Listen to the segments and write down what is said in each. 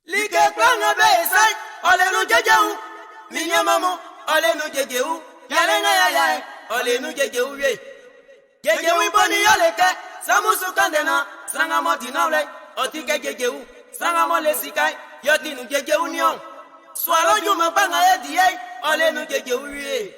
Like kwanga besai, ole no jejeu. Minya mamo, ole no jejeu. Yalenga yaya, ole no jejeu ye. Jejeu iboni yoleke, samusu kandena, sanga moti naule, otike jejeu, sanga mole sikai, yoti no jejeu nion. Swalo juma banga edie, ole no jejeu ye.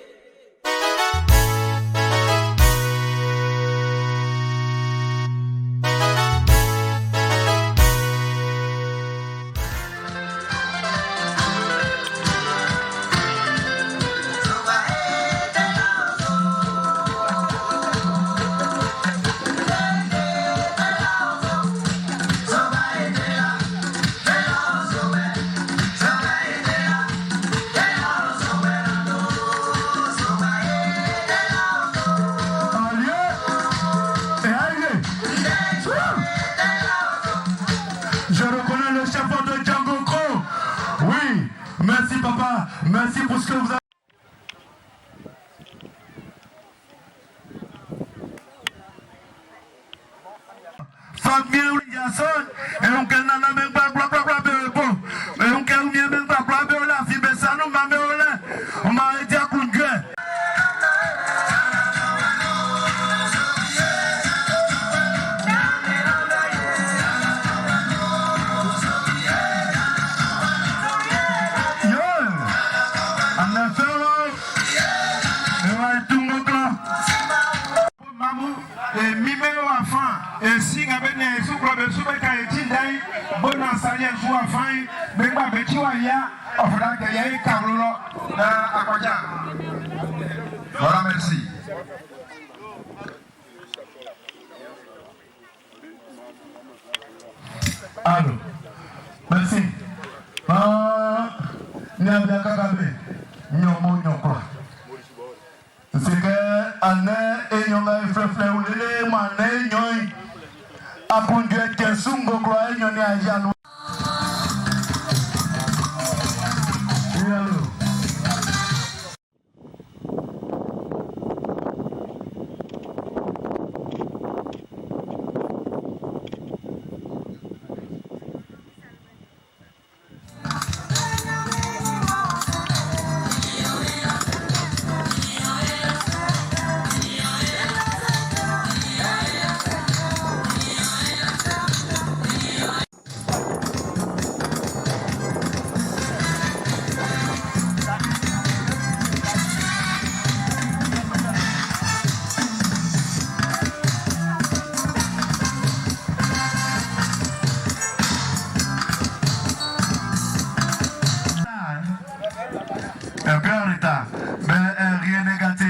Merci papa, merci pour ce que vous avez... Voilà, merci. Allô, merci. C'est que Anne et Nyonga et Frefle ou les mané Nyoy a conduit que Sungo Gloire Nyoni a Janou. Un peu en retard, mais rien n'est gâté.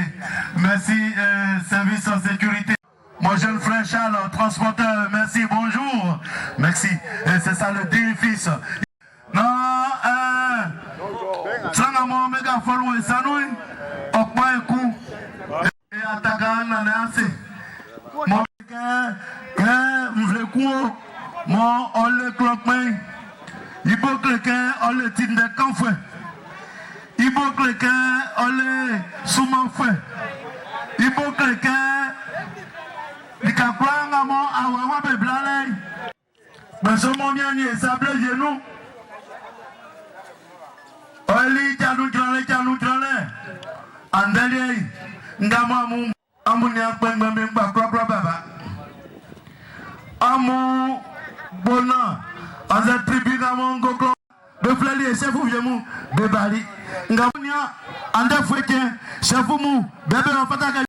Merci, service en sécurité. Mon jeune frère Charles, transporteur, merci, bonjour. Merci, et c'est ça le défi. Non, Sangamo Mega Follow et Sanoui, Okma et Kou, et Atagan Nanase. Mon Mvlekou, mon Ole Clockman, Hypocrite, Ole Tinde Kanfoué. Hypocrite, Ole Soumanfoué. Hypocrite, Likakwangamo, Awawa Beblale. Mais ce moment, il y a sablé genou. Oli Janou Drale, Andeli, Ndamamu, Amunia Pengamba, Propra Baba. Amu Bona, Aza Tribigamon Goklo, Beflali et Chef Ouvemou, Bebali, Ngamunia, Anda Foueke, Chef Oumou, Bebe en Fataka.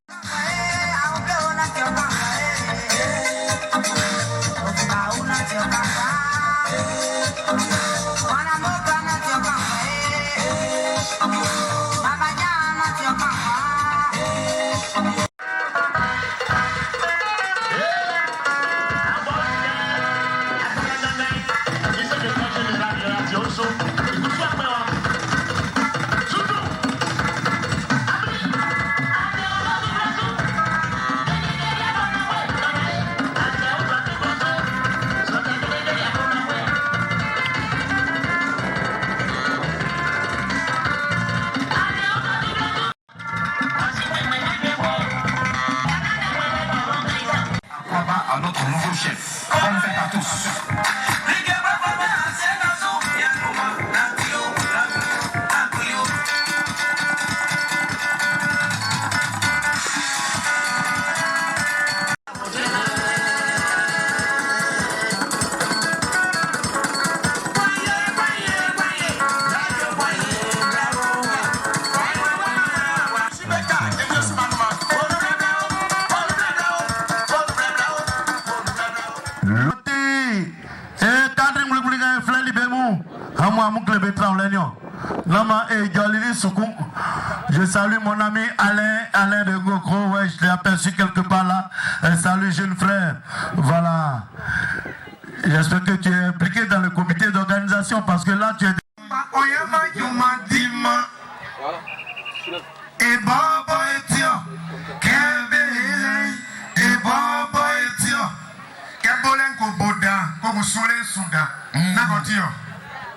Je salue mon ami Alain de Gokro, ouais, je l'ai aperçu quelque part là. Salut jeune frère. Voilà. J'espère que tu es impliqué dans le comité d'organisation parce que là tu es...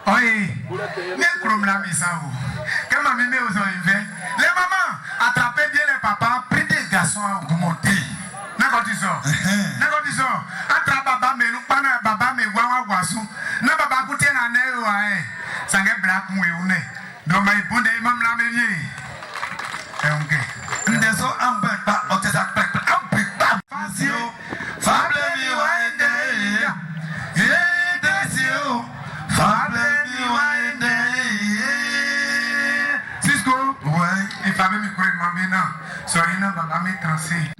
Oui, mais comme la misao. Quand ma mémé aux enlevés, les mamans attrapez bien les papas, pris des garçons à augmenter. N'importe ça. N'importe ça. Attrape baba mais nous pas baba mais wawa wasu. Na baba coûter na nez ouais. Ça get black moué ou ne. Donc ma épouse des mamans la mémé. Ok. Ndeso ambe ba o te sa pek ambe ba. Fasio. Fable mi wende. Yeah, desio. Fable mi wende. Cisco. Ouais, il fallait me courir mamina. Soyez na baba me trancé.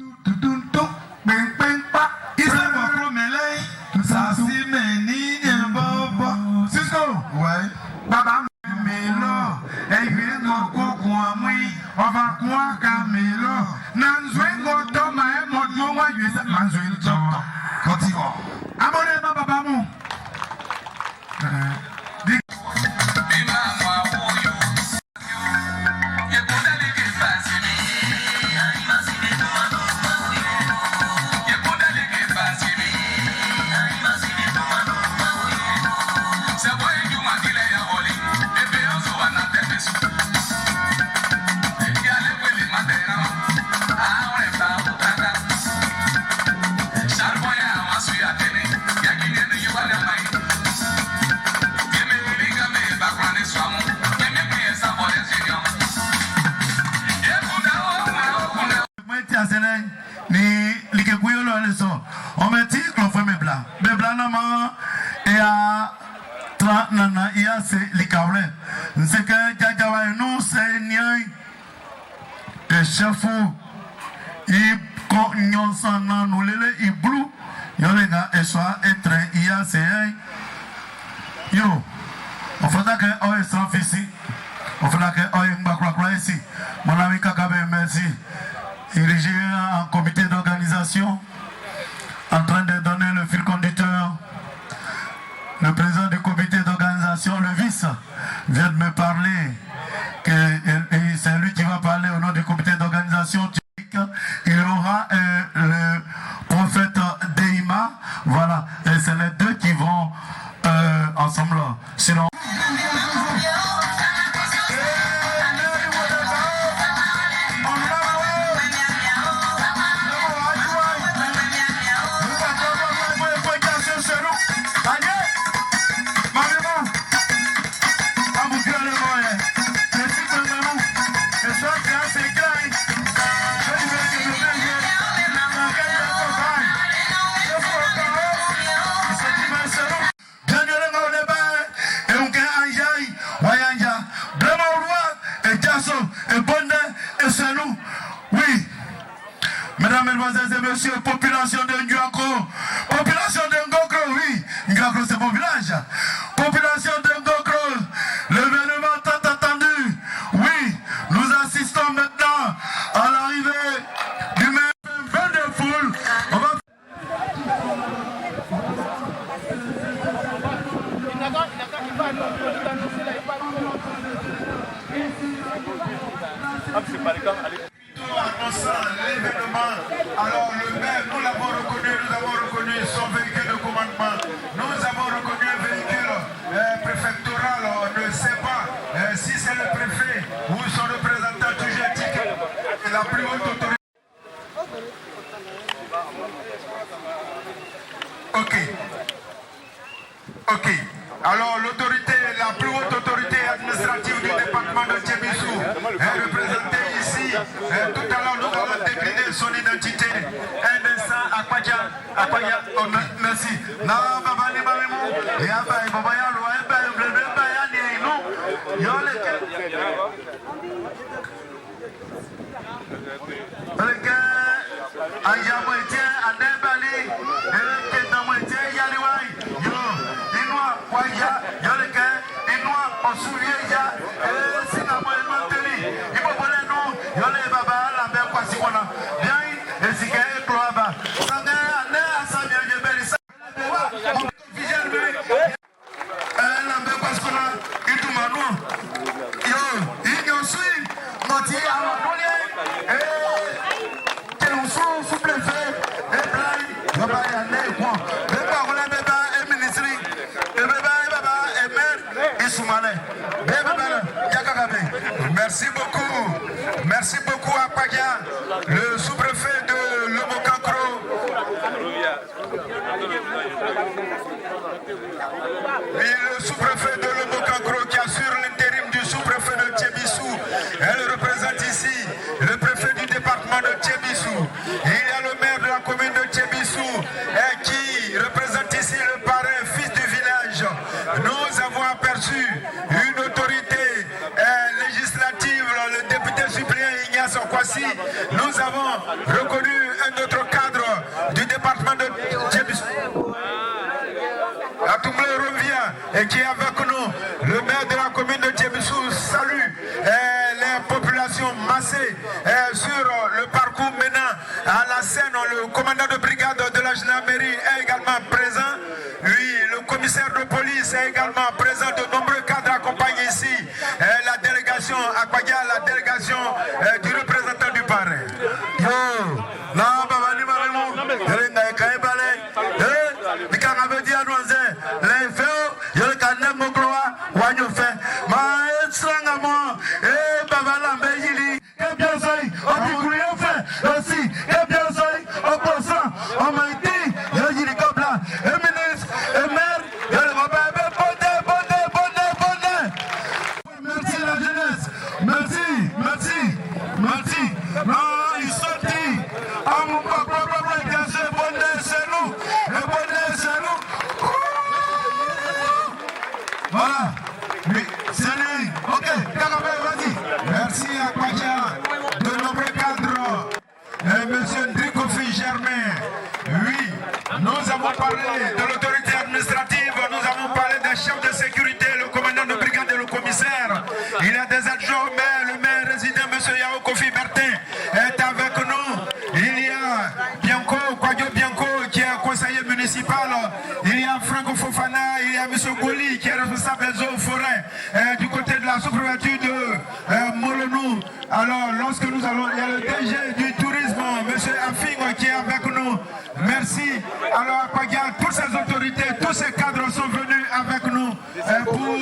Alors l'autorité, la plus haute autorité administrative du département de Djebissou est représentée ici. Tout à l'heure, nous allons décliner son identité. Un instant, Akwaja, merci. on souvient déjà, si la moyenne maintenue, il faut voler nous, il y a les babas, la même quoi si on a bien, et si quelqu'un est cloaba, ça n'a à ça bien, je vais ça. La même quoi ce qu'on a, il tout maintenant. Yo, il y a aussi, notre et on sous-préfet, et plein, il va y aller, quoi. Merci beaucoup à Pagia, le sous-préfet de Lobokankro. Et le sous-préfet de Lobokankro qui assure l'intérim du sous-préfet de Tchébissou. Elle représente ici le préfet du département de Tchébissou. Il y a le maire de la commune de Tchébissou qui représente ici le parrain, fils du village. Nous avons aperçu une autorité législative, le député suppléant Ignace Okwasi. Nous avons reconnu un autre cadre du département de Tchébissou. Atumble revient et qui est avec nous. Le maire de la commune de Tchébissou salue les populations massées sur le parcours menant à la Seine. Le commandant de brigade de la gendarmerie est également présent. Oui, le commissaire de police est également présent. De nombreux cadres accompagnent ici la délégation à Pagia, la délégation du représentant du parrain. Merci à Pagia, de nombreux cadres. Monsieur Ndrikofi Germain, oui, nous avons parlé de l'autorité administrative, nous avons parlé des chefs de sécurité, le commandant de brigade et le commissaire. Il y a des adjoints, mais le maire résident, monsieur Yao Kofi Bertin, est avec nous. Il y a Bianco, Kwadjo Bianco, qui est conseiller municipal. Il y a Franco Fofana, il y a monsieur Goli, qui est responsable des eaux forêts du côté de la sous-préfecture de Molonou. Alors, lorsque nous allons, il y a le DG du tourisme, M. Afing, qui est avec nous. Merci. Alors, à Pagia, toutes ces autorités, tous ces cadres sont venus avec nous pour...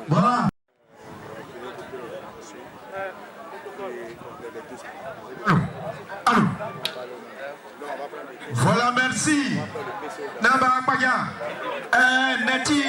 Voilà. Voilà, merci. Naba Pagia. Neti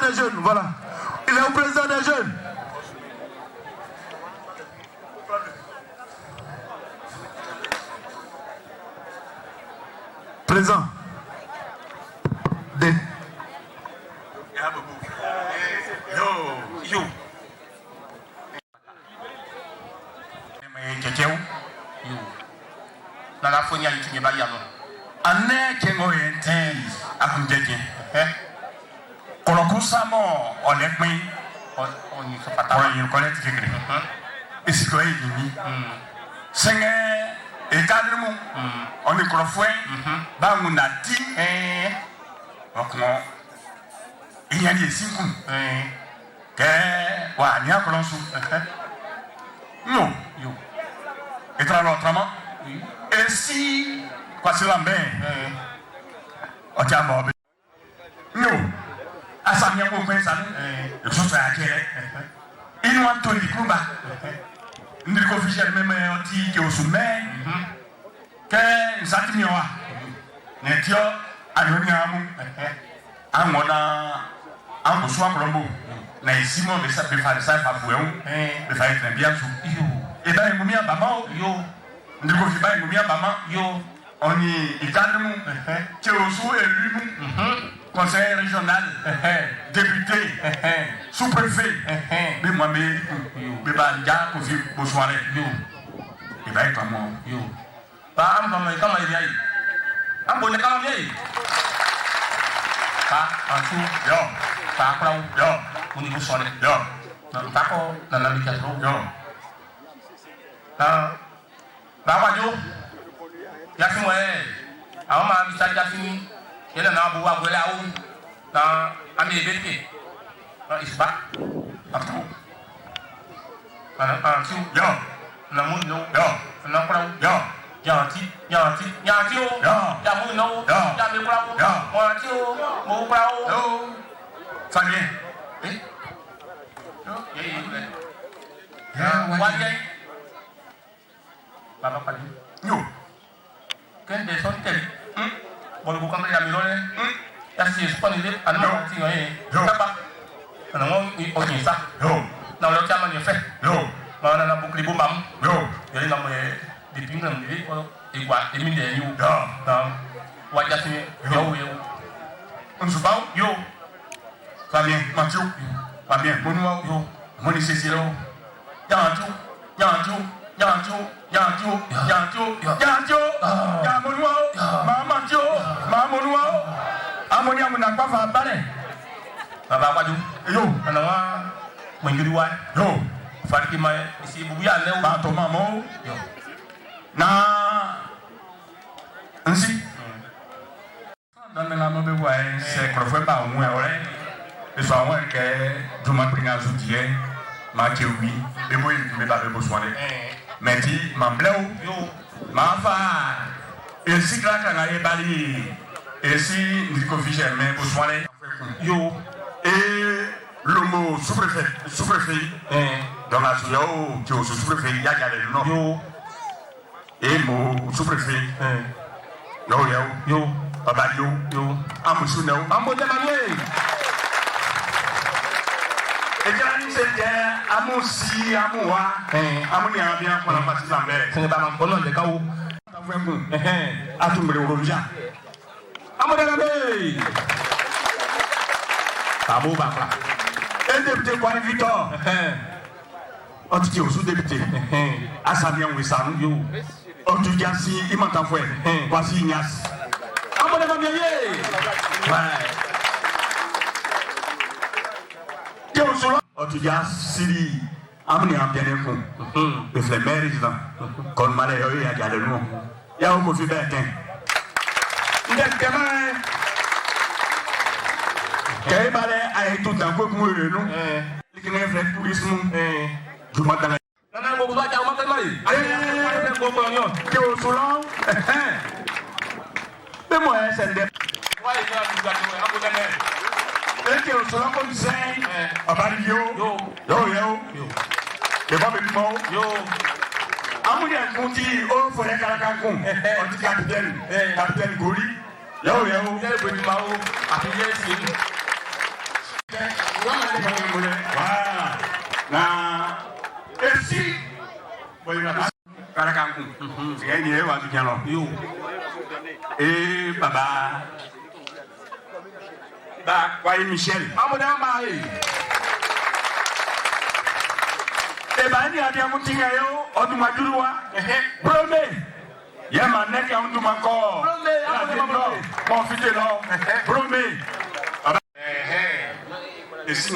des jeunes, voilà. Il est au président des jeunes. Présent. D. Yo. La fonia qui va y avoir. Anne Kengo enti akunjeje. Kolokosamo onekmi oni sopata. On connaît tigre. Esiko yini. Senge ekadremu. On est crofouin. Bangunati. Okmo. Il y a des signes. Que wa nya kolonsu. Non. Yo. Et tra l'autrement. Et si quoi c'est la main Otiamo non asamia ko kwen sanu e so sa akere inu antoni kumba ndiko officiel même oti ke osume ke nsati miwa netio anoni amu amona angosu akrombo na isimo be sa be fa sa fa fueu be fa très bien sou e ba ngumi abama yo ndiko fi ba ngumi abama yo oni ikademu qui est élu conseiller régional député sous-préfet mais moi mais banja ko fi bonsoir yo e ba to mo yo ba am ba mai kama yayi am bo ne kama yayi pa ansu yo pa kraw yo oni bonsoir yo na ta ko na la mikatro yo ba ba yo Yasimo àwọn máa bí sájà sí ní yẹlẹ náà bó wà gbẹlẹ àwọn náà àmì ìbẹ̀tẹ̀ ìṣùpá àtúntò àti yọ nàmú ìnáwó yọ nàkúráwó yọ yàtí o yàmú ìnáwó yàmí kúráwó mọ̀ràtí o mọ̀ kúráwó sàmì wáyé bàbá pàdé yóò. Kan de son tel bol ko kamera mi lolé ya si spon ni ana ma ti ngoy taba ana mo o ni sa yo na lo chama ni fe yo ma na bukli bu mam yo yeli na mo de pingam ni ko e kwa e mi de yu yo na wa ja si yo yo on se baw yo va bien Mathieu va bien bonwa yo moni sesiro yanju Yamonua, Mamanjo, Mamonua, Amonia Munakava Bane. Baba Waju, yo, Anawa, Manguriwa, yo, Fatima, ici Bouya, Léo, Bantomamo, yo. Na, ainsi. Dans la mode, c'est qu'on fait pas au moins, ouais. Et soit moi que du matin à Zoutier, Mathieu, oui, et moi, il me parle besoin. Mais dit, Mambleu, ma femme, et si quelqu'un a ébali, et si nous confisons, mais pour soigner, yo, et le mot sous-préfet, dans la soyo, qui est sous-préfet, il y a le nom, yo, et mot sous-préfet, yo, papa yo, Amoussou, Amoussou, et bien, c'était Amoussi, Amoua, Amouni a bien pour la partie d'Ambert. Ce n'est pas mon nom de Kaou. A tout le monde. Amoudé, Abou Bakla. Et député Kouane Victor. On dit au sous-député. Assamien Wissam, yo. On dit Gassi, il m'a envoyé. Voici Ignace. Amoudé, Otuja Siri amni ambiane ko e fle méridien kon malé yo ya jale no ya o mo fi beten ndek kema kay balé ay tout dans ko mo re no likine fle tourisme du madana nana go ba ja o matal mari ay ko ko nyon ke o solo be mo e sende wa e ja du ga ko abodane et on se rend compte que c'est yo. Le bon bébé yo. Amouni a conti au forêt Kalakakon. On dit capitaine Goli. Yo. Le bébé mao. Appuyez ici. Et Baba Michel. Et ben il y a bien mon tingayo, on nous m'a dit promet. Il y a ma nec on nous m'a encore. Mon fils de l'homme, promet. Et si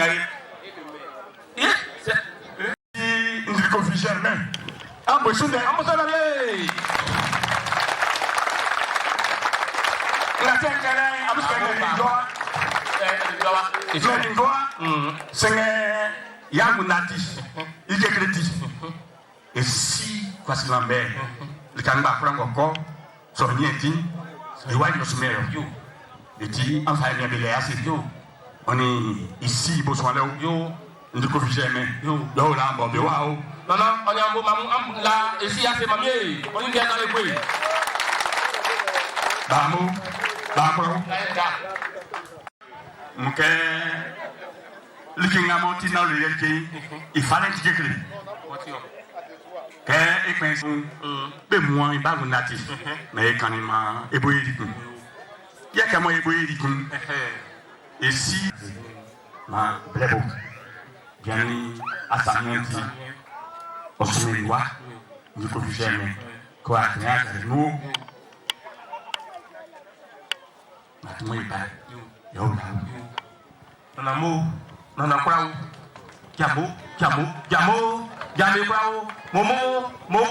il confie Germain. Et si quoi c'est l'ambert, le canba prend encore, son nieti, le roi de sommeil, et dit enfin il y a des assez on est ici, besoin de yo, nous ne confie jamais, yo là, bon, yo waouh. Non, on est en bon là, ici, il y a fait mamie, on est bien dans les bruits. Bamo, Mouké, le king a monté dans le yelki, il fallait qu'il écrit. Et pense, moi, il va vous natif, mais quand il m'a ébouillé, il y a qu'à moi ébouillé, et si, ma blébo, bien à sa main, on se met loin, nous ne pouvons jamais, quoi, nous. Moi, il parle. Yo, non, amour, non, quoi, Gamo, Momo, non,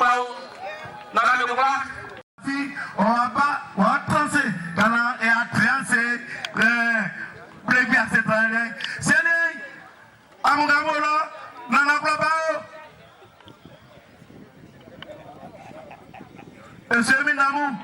on va transer, et à transer, les à cette année. C'est les Amogamo, non, et c'est le Minamou.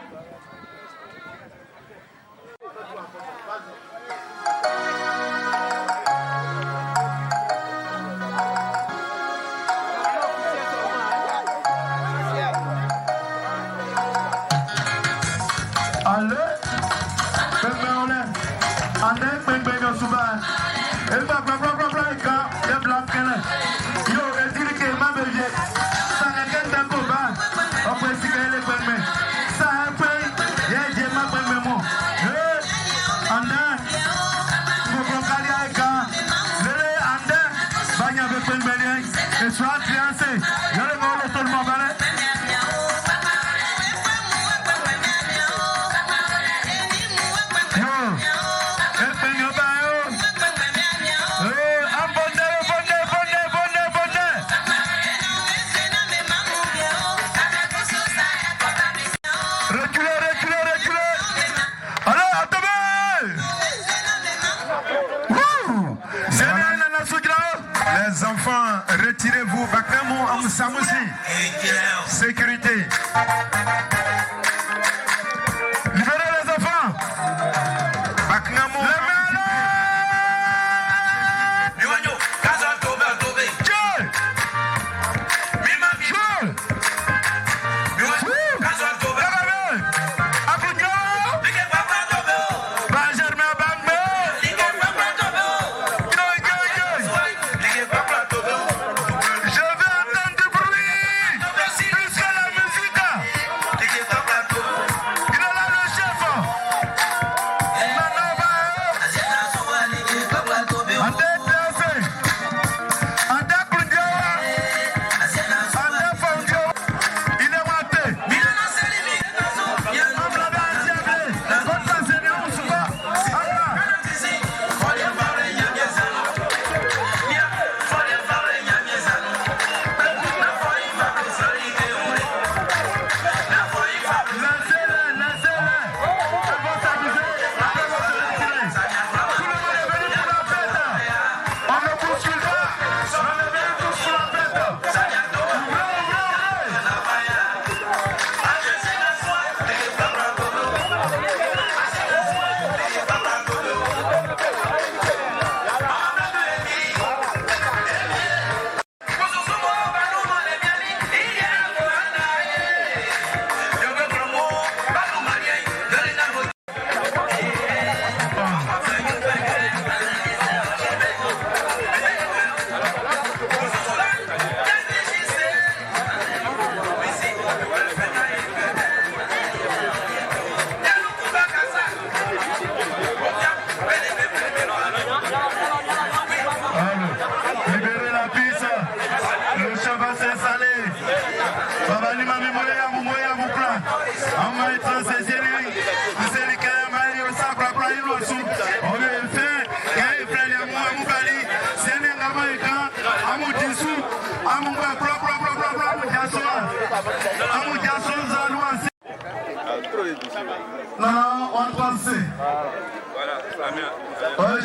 Les enfants, retirez-vous. Bakramo Amousamousi. Sécurité. Libérez les enfants. Bakramo.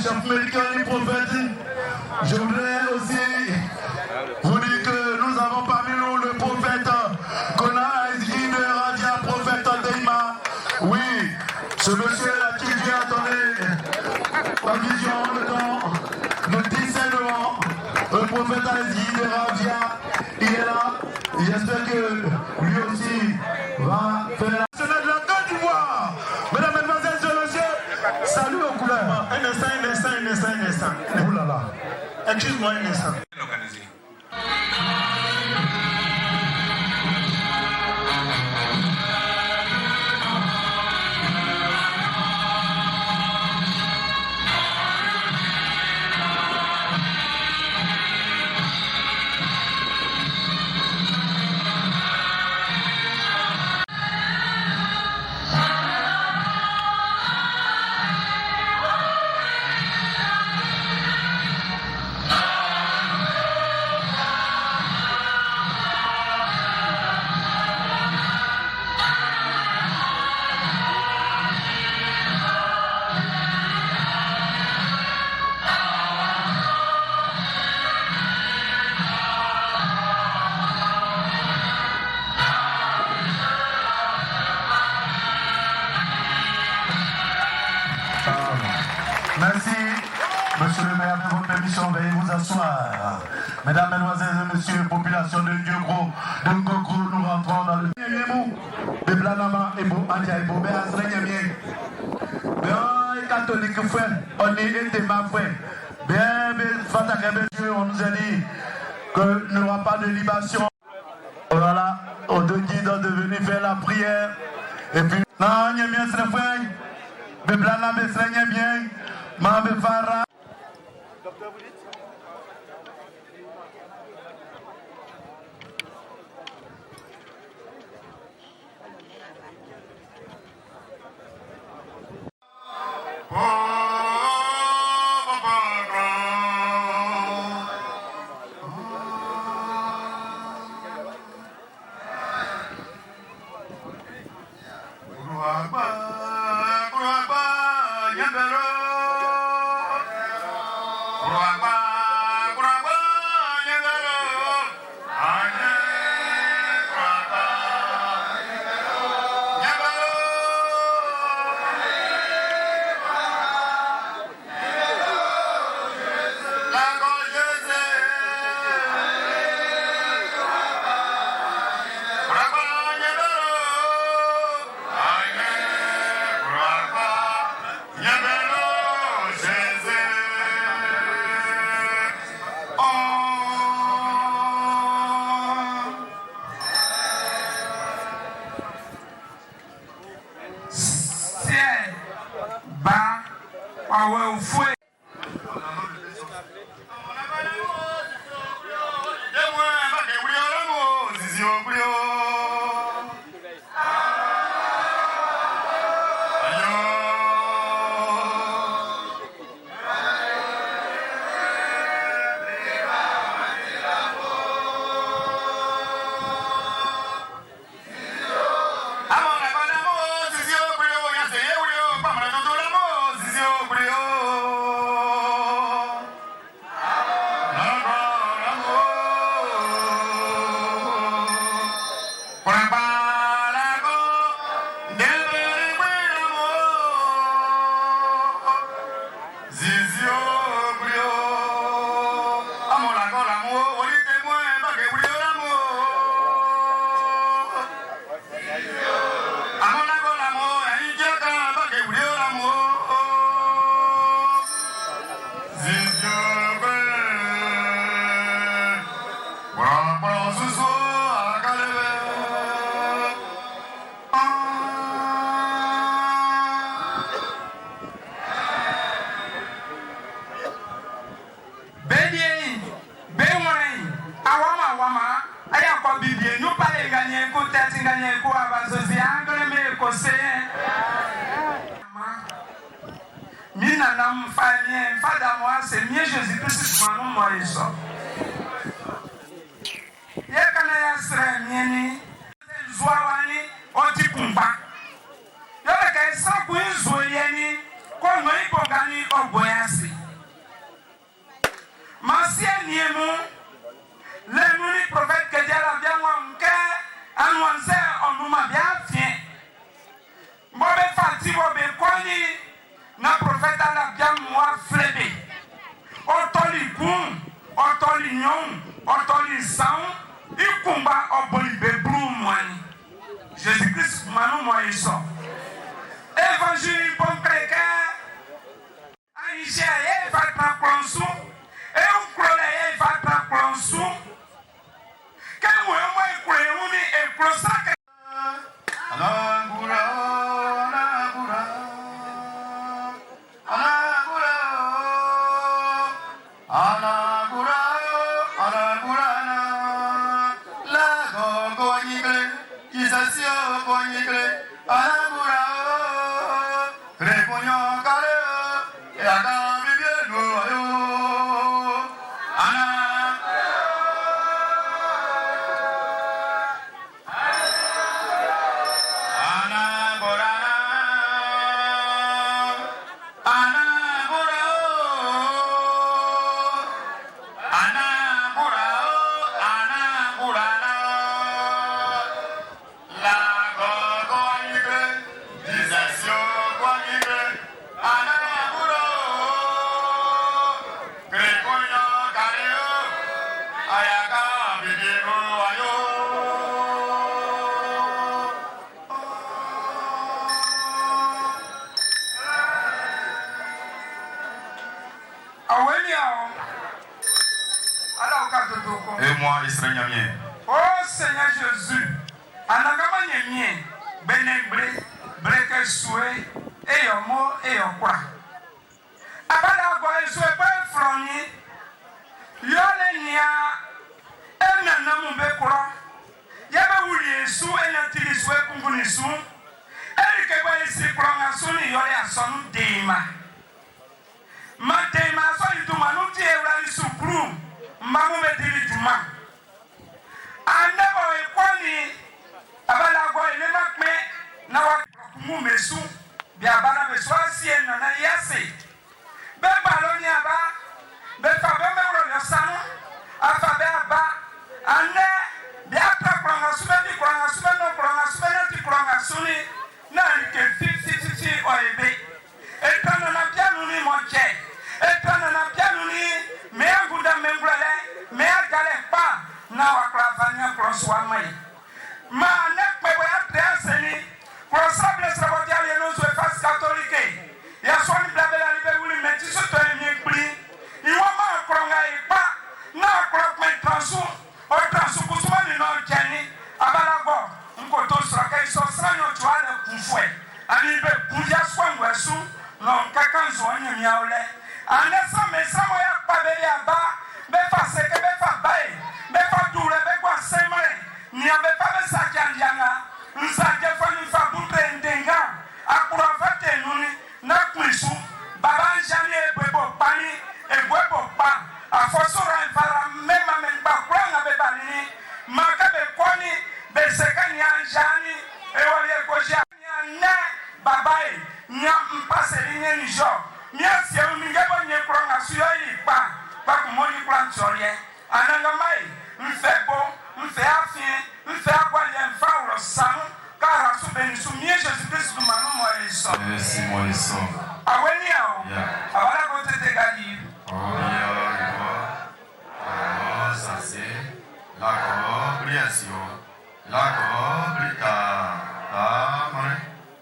chef médical du prophète, je voudrais aussi vous dire que nous avons parmi nous le prophète Kona Ezgi de Radia, prophète Deima. Oui, ce monsieur là qui vient donner la vision, le temps, le discernement, le prophète Ezgi de Radia, il est là. J'espère que lui aussi va faire la de la Côte d'Ivoire. Mesdames, Mesdemoiselles, messieurs, salut aux couleurs. Un instant. Ouh là là. Excuse-moi un instant. Merci, monsieur le maire, de votre permission, veuillez vous asseoir. Mesdames, Mesdemoiselles et Messieurs, population de Diogro, de Ngogro, nous rentrons dans le Niamou, de Blanama et Andiaïbo, mais à Srenyamien. Bien, catholique frère, on est ma frère. Bien, Dieu, on nous a dit qu'il n'y aura pas de libation. Voilà, on te dit de venir faire la prière. Et puis, non, Niamien, c'est le frère. De Blanama, c'est Niamien. Mabe Farah. Docteur, vous dites? C'est mieux Jésus-Christ pour nous, moi, Mieni, Zwawani, Otikumba. Yole Kaisaku Zoyeni, Kono Ipogani, Oboya lignon, autorisant, il combat au bolibé blou moine. Jésus-Christ, manou moyen son. Évangile bon chrétien, Aïché, il va te prendre sous, et on croit, il va te prendre sous. Quand moi, il croit, et croit ça. Et moi, Israël Niamien. Oh Seigneur Jésus, Anagama Niamien, Benebre, Breke Soué, et Yomo, et Yokwa. Abala Gwa Soué, pas Froni, Yole Nia, et Nanamu Bekura, Yaba Wuli Sou, et Natili Soué Kunguni Sou, et Keba Isi Kranga Souni Yole Asonu Deima. Ma Deima Soni Tumanuti Evrali Supru. Mamu medili juma. Andabo ekwani abala go elema kme na wa kumu mesu bi abala beso asie na na yase. Be baloni aba be fa be me ro yosanu afa be aba ane bi ata kwanga sube di kwanga sube no kwanga sube na ti kwanga suni na ke 50 oebe. Etana na pianu ni moche. Etana na pianu ni me anguda membrele me agale pa na wakravanya proswa mai ma ne pewe atenseni prosable sabodiale no so fas catholique ya swani blabela libe wuli meti so to emi pli iwo ma kronga ipa na krokmen transu o transu kusuma ni no jeni abalago nko to sraka iso sranyo twale kufwe ani be kuja swangwa su no kakanzo onyemi aule anesa mesamo ya pabeli aba befa seke befa bae befa dure begwa semre ni abefa besa janjanga nsaje fani fa butre ndenga akura fate nuni na kwisu baba njani ebebo pani ebebo pa afosora infara mema memba kwanga bebali makabe kwani beseka ni anjani ewali ekojia ne babae nya mpase linye nijo nya sia uningebo nye kwanga suyo ipa kumoni plan sorie ananga mai mfebo mfe afie mfe akwalie mfa urosan kara su benisu mie Jesus Christ manu mo eso Merci moi eso. Aweni ao abala ko tete gadi Ça c'est la cobriation. La cobrita.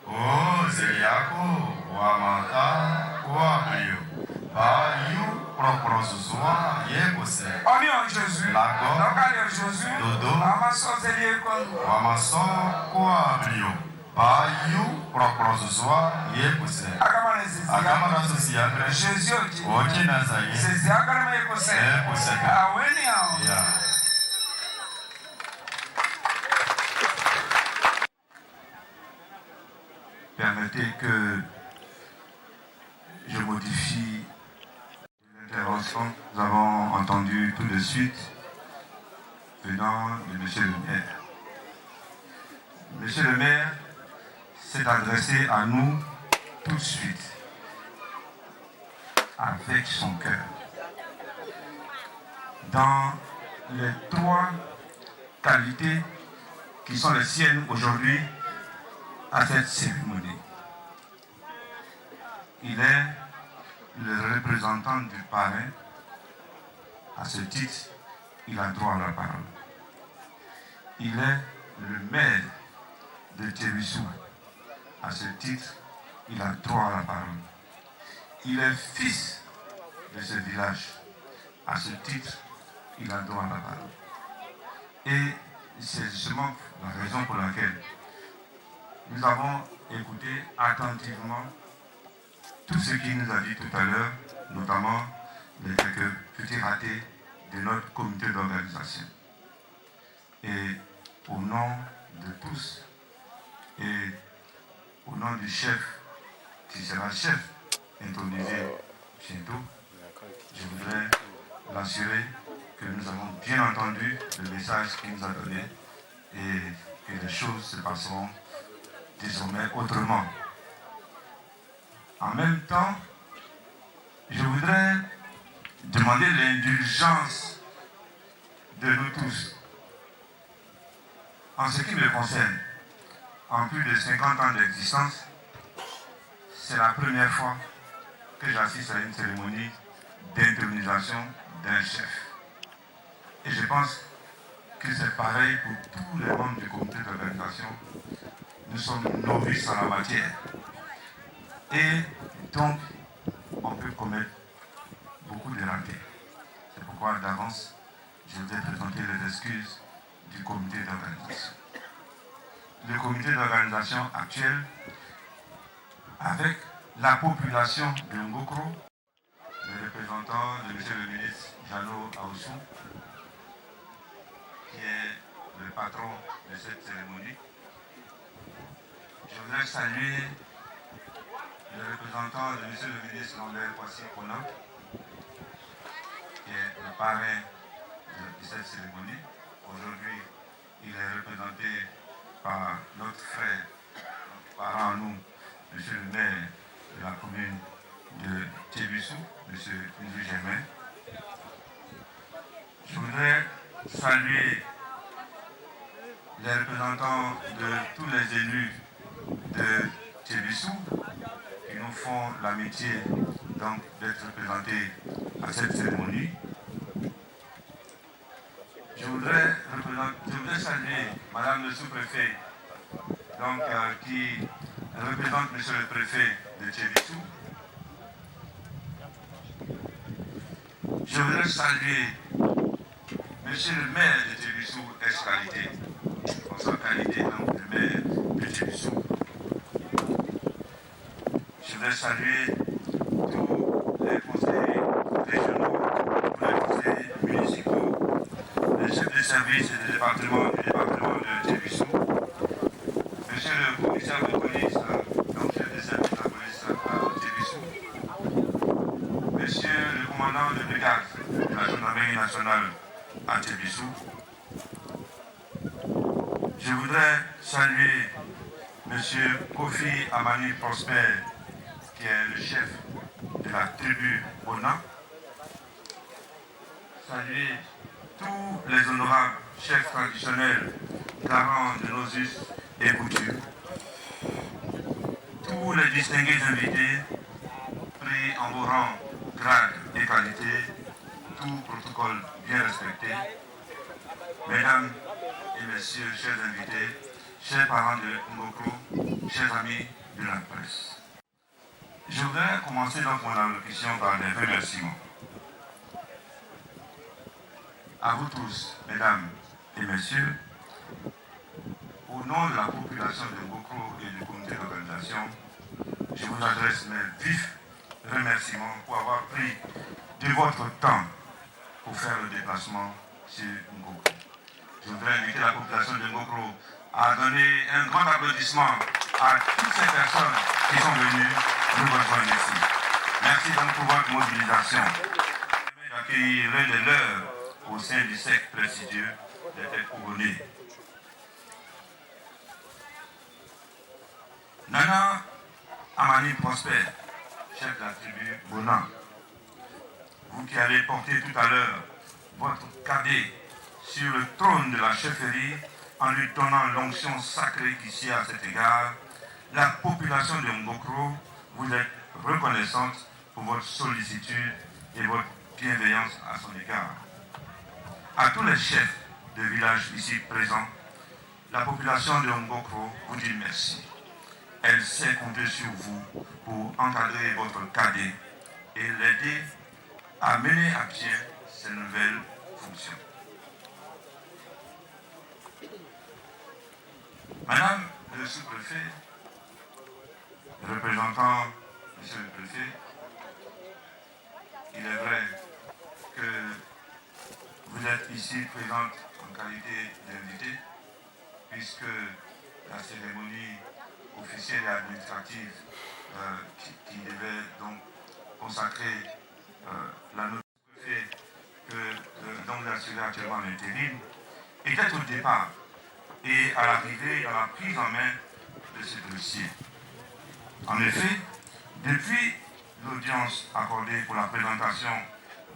Oh, Zeliako, Wamata, Wabrio. Bayu. Proprosuzua yekose. Oni on Jésus. Lago. Lokali on Jésus. Dodo. Amaso zelie kon. Wamaso kwa brio. Bayu proprosuzua yekose. Akamana zizi. Akamana zizi yangre. Jésus oji. Oji nazaye. Zizi akamana yekose. Yekose. Aweni ao. Yeah. Permettez que je modifie l'intervention. Nous avons entendu tout de suite venant de M. le maire. M. le maire s'est adressé à nous tout de suite, avec son cœur. Dans les trois qualités qui sont les siennes aujourd'hui à cette cérémonie. Il est le représentant du parrain, À ce titre, il a droit à la parole. Il est le maire de Tébissou. À ce titre, il a droit à la parole. Il est fils de ce village. À ce titre, il a droit à la parole. Et c'est justement la raison pour laquelle nous avons écouté attentivement tout ce qu'il nous a dit tout à l'heure, notamment les quelques petits ratés de notre comité d'organisation. Et au nom de tous et au nom du chef, qui sera chef intronisé bientôt, je voudrais l'assurer que nous avons bien entendu le message qu'il nous a donné et que les choses se passeront désormais autrement. En même temps, je voudrais demander l'indulgence de nous tous. En ce qui me concerne, en plus de 50 ans d'existence, c'est la première fois que j'assiste à une cérémonie d'intronisation d'un chef. Et je pense que c'est pareil pour tous les membres du comité d'organisation. Nous sommes novices en la matière. Et donc, on peut commettre beaucoup de ratés. C'est pourquoi d'avance, je voudrais présenter les excuses du comité d'organisation. Le comité d'organisation actuel, avec la population de Ngokro, les représentants de M. le ministre Jano Aoussou, qui est le patron de cette cérémonie. Je voudrais saluer le représentant de M. le ministre Lambert Kwasi-Kona, qui est le parrain de cette cérémonie. Aujourd'hui, il est représenté par notre frère, notre parent à nous, M. le maire de la commune de Tébissou, M. Ndou Germain. Je voudrais saluer les représentants de tous les élus de Tébissou qui nous font l'amitié d'être représentés à cette cérémonie. Je voudrais saluer Madame le sous-préfet qui représente Monsieur le préfet de Tébissou. Je voudrais saluer Monsieur le maire de Tébissou, ex-qualité, en sa qualité donc de maire de Tébissou. Je voudrais saluer tous les conseillers régionaux, tous les conseillers municipaux, les chefs de service et de département du département de Tébissou, Monsieur le commissaire de police, donc chef de service de la police à Tébissou, Monsieur le commandant de brigade de la gendarmerie nationale à Tébissou. Je voudrais saluer M. Kofi Amani Prosper, qui est le chef de la tribu Bona. Saluer tous les honorables chefs traditionnels, garants de nos us et coutumes. Tous les distingués invités, pris en vos rangs, grades et qualités, tout protocole bien respecté. Mesdames et messieurs, chers invités, chers parents de Ngokro, chers amis de la presse. Je voudrais commencer donc mon allocution par des remerciements. À vous tous, mesdames et messieurs, au nom de la population de Ngokro et du comité d'organisation, je vous adresse mes vifs remerciements pour avoir pris de votre temps pour faire le déplacement sur Ngokro. Je voudrais inviter la population de Ngokro à donner un grand applaudissement à toutes ces personnes qui sont venues nous rejoindre ici. Merci donc pour votre mobilisation. D'accueillir l'un des leurs au sein du cercle prestigieux des têtes couronnées. Nana Amani Prosper, chef de la tribu Bona, vous qui allez porter tout à l'heure votre cadet sur le trône de la chefferie en lui donnant l'onction sacrée qui sied à cet égard, la population de Ngokro vous est reconnaissante pour votre sollicitude et votre bienveillance à son égard. À tous les chefs de village ici présents, la population de Ngoko vous dit merci. Elle sait compter sur vous pour encadrer votre cadet et l'aider à mener à bien ses nouvelles fonctions. Madame le sous-préfet, représentant monsieur le préfet, il est vrai que vous êtes ici présente en qualité d'invité, puisque la cérémonie officielle et administrative qui devait donc consacrer la note de préfet dont vous assurez actuellement l'intérim était au départ et à l'arrivée dans la prise en main de ce dossier. En effet, depuis l'audience accordée pour la présentation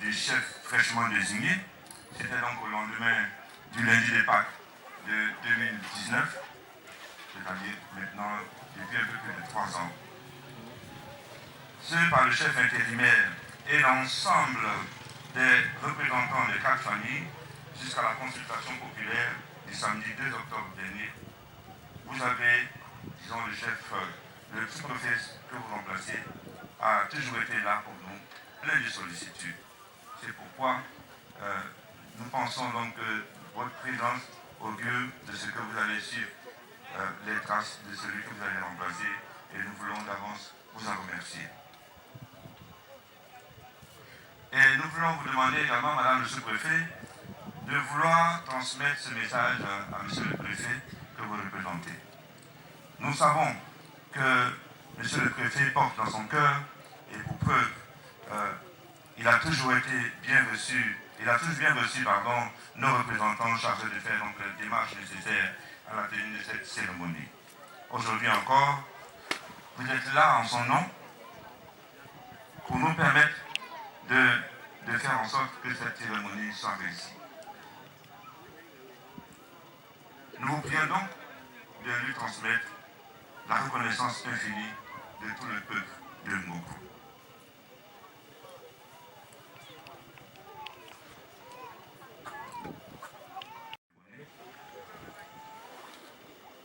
du chef fraîchement désigné, c'était donc au lendemain du lundi des Pâques de 2019, c'est-à-dire maintenant depuis un peu plus de 3 ans. Ce par le chef intérimaire et l'ensemble des représentants des 4 familles jusqu'à la consultation populaire du samedi 2 octobre dernier. Vous avez, disons, le chef, le sous-préfet que vous remplacez, a toujours été là pour nous, plein de sollicitude. C'est pourquoi nous pensons donc que votre présence augure de ce que vous allez suivre les traces de celui que vous allez remplacer et nous voulons d'avance vous en remercier. Et nous voulons vous demander également, Madame le sous-préfet, de vouloir transmettre ce message à Monsieur le préfet que vous représentez. Nous savons que Monsieur le préfet porte dans son cœur, et pour preuve, il a toujours été bien reçu, nos représentants chargés de faire donc les démarches nécessaires à la tenue de cette cérémonie. Aujourd'hui encore, vous êtes là en son nom pour nous permettre de faire en sorte que cette cérémonie soit réussie. Nous vous prions donc de lui transmettre la reconnaissance infinie de tout le peuple de Ngoko.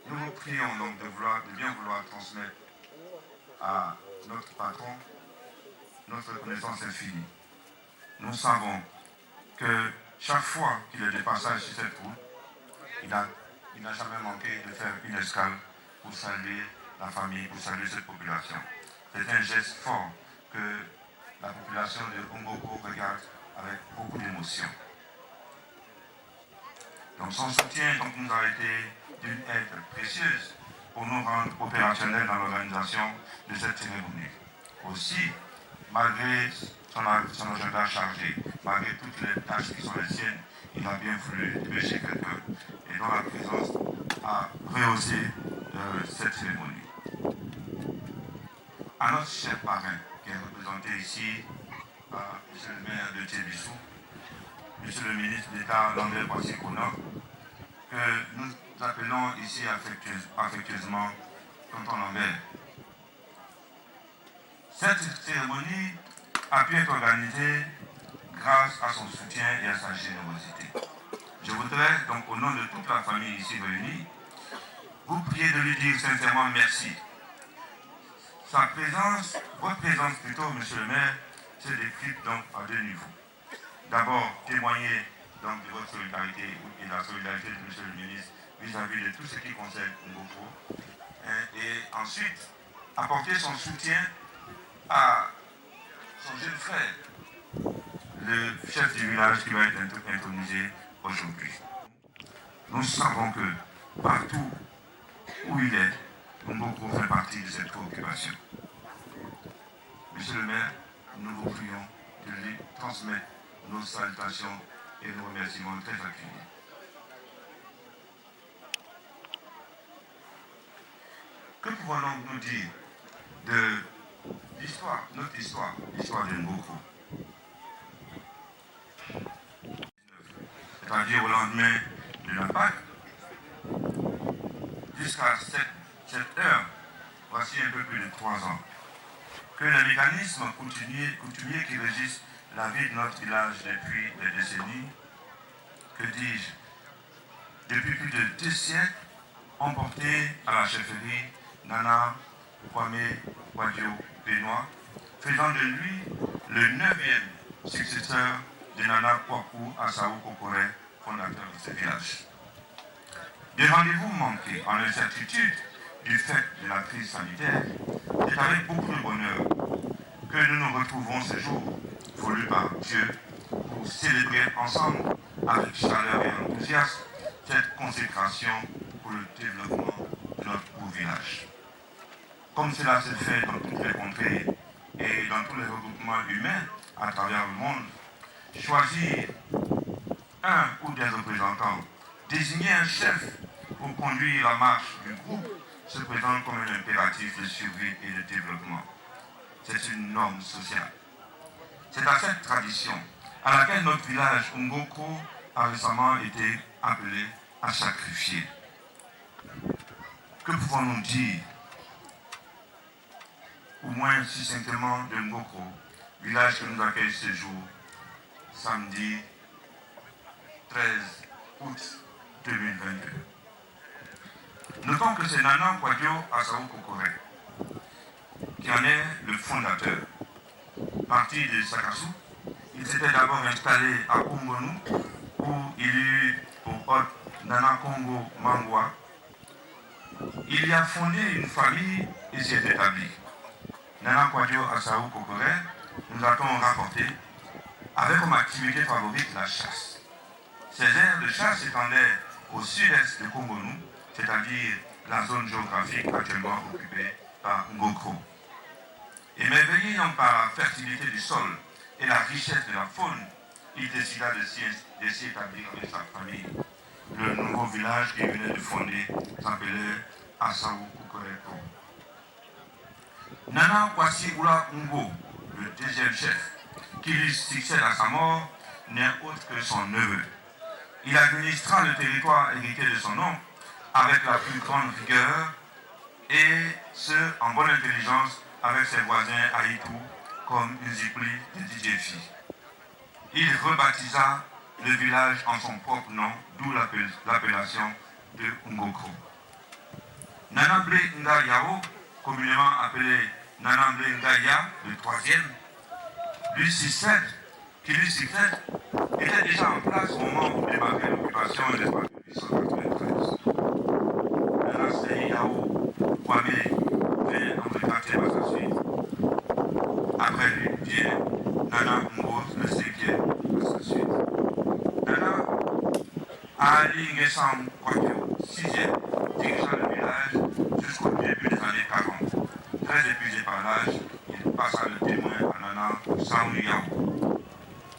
Nous vous prions donc de bien vouloir transmettre à notre patron notre reconnaissance infinie. Nous savons que chaque fois qu'il est de passage sur cette route, il n'a jamais manqué de faire une escale pour saluer la famille, pour saluer cette population. C'est un geste fort que la population de Ngoko regarde avec beaucoup d'émotion. Donc son soutien nous a été d'une aide précieuse pour nous rendre opérationnels dans l'organisation de cette cérémonie. Aussi, malgré son agenda chargé, malgré toutes les tâches qui sont les siennes, il a bien voulu dépêcher quelqu'un et dont la présence a rehaussé cette cérémonie. À notre cher parrain, qui est représenté ici par M. le maire de Tchébissou, M. le ministre d'État Lambert Boissy-Kona, que nous appelons ici affectueusement Tonton Lambert. Cette cérémonie a pu être organisée grâce à son soutien et à sa générosité. Je voudrais donc au nom de toute la famille ici réunie, vous prier de lui dire sincèrement merci. Sa présence, votre présence plutôt, monsieur le maire, se décrypte donc à 2 niveaux. D'abord, témoigner donc de votre solidarité et de la solidarité de monsieur le ministre vis-à-vis de tout ce qui concerne Ngoko. Et ensuite, apporter son soutien à son jeune frère, le chef du village qui va être intronisé aujourd'hui. Nous savons que partout où il est, Ngoko fait partie de cette préoccupation. Monsieur le maire, nous vous prions de lui transmettre nos salutations et nos remerciements très appuyés. Que pouvons-nous nous dire de l'histoire, notre histoire, l'histoire de Ngoko? C'est-à-dire au lendemain de la Pâque, jusqu'à cette heure, voici un peu plus de 3 ans, que les mécanismes coutumiers qui régissent la vie de notre village depuis des décennies que dis-je, depuis plus de 2 siècles, ont porté à la chefferie Nana Kwame Wadio Benoît, faisant de lui le 9e successeur de Nana Kwaku Asaou Kokore, fondateur de ce village. Des rendez-vous manqués en incertitude du fait de la crise sanitaire, c'est avec beaucoup de bonheur que nous nous retrouvons ce jour, voulu par Dieu, pour célébrer ensemble, avec chaleur et enthousiasme, cette consécration pour le développement de notre beau village. Comme cela se fait dans toutes les contrées et dans tous les regroupements humains à travers le monde, choisir un ou des représentants, désigner un chef pour conduire la marche du groupe se présente comme un impératif de survie et de développement. C'est une norme sociale. C'est à cette tradition à laquelle notre village Ngoko a récemment été appelé à sacrifier. Que pouvons-nous dire, au moins succinctement, de Ngoko, village que nous accueille ce jour, samedi 13 août 2022. Notons que c'est Nana Kwadio Asaou Kokore qui en est le fondateur. Parti de Sakassou, il s'était d'abord installé à Kongonu, où il eut pour hôte Nana Kongo Mangwa. Il y a fondé une famille et s'y est établi. Nana Kwadio Asaou Kokore, nous a-t-on rapporté, avait comme activité favorite la chasse. Ses aires de chasse s'étendaient au sud-est de Kongonu, c'est-à-dire la zone géographique actuellement occupée par Ngoko. Émerveillé par la fertilité du sol et la richesse de la faune, il décida de s'y établir avec sa famille. Le nouveau village qu'il venait de fonder s'appelait Asaou Kokoreko. Nana Kwasi Oula Ngo, le deuxième chef, qui lui succède à sa mort, n'est autre que son neveu. Il administra le territoire hérité de son oncle avec la plus grande rigueur et ce, en bonne intelligence avec ses voisins Haïtou comme Nzipli de Didjefi. Il rebaptisa le village en son propre nom, d'où l'appellation de Ngoko. Nanamble Nga Yao, communément appelé Nanamble Nga Ya, le troisième, qui lui succède, était déjà en place au moment où démarrait l'occupation de l'espace de 1893. Nana Sei Yao Kwame vint en retraiter à sa suite. Après lui vient Nana Mbose, le cinquième, à sa suite. Nana Ali Ngesam Kwakyo, sixième, dirigeant le village jusqu'au début des années 40. Très épuisé par l'âge, il passa le témoin à Nana Saou Yao,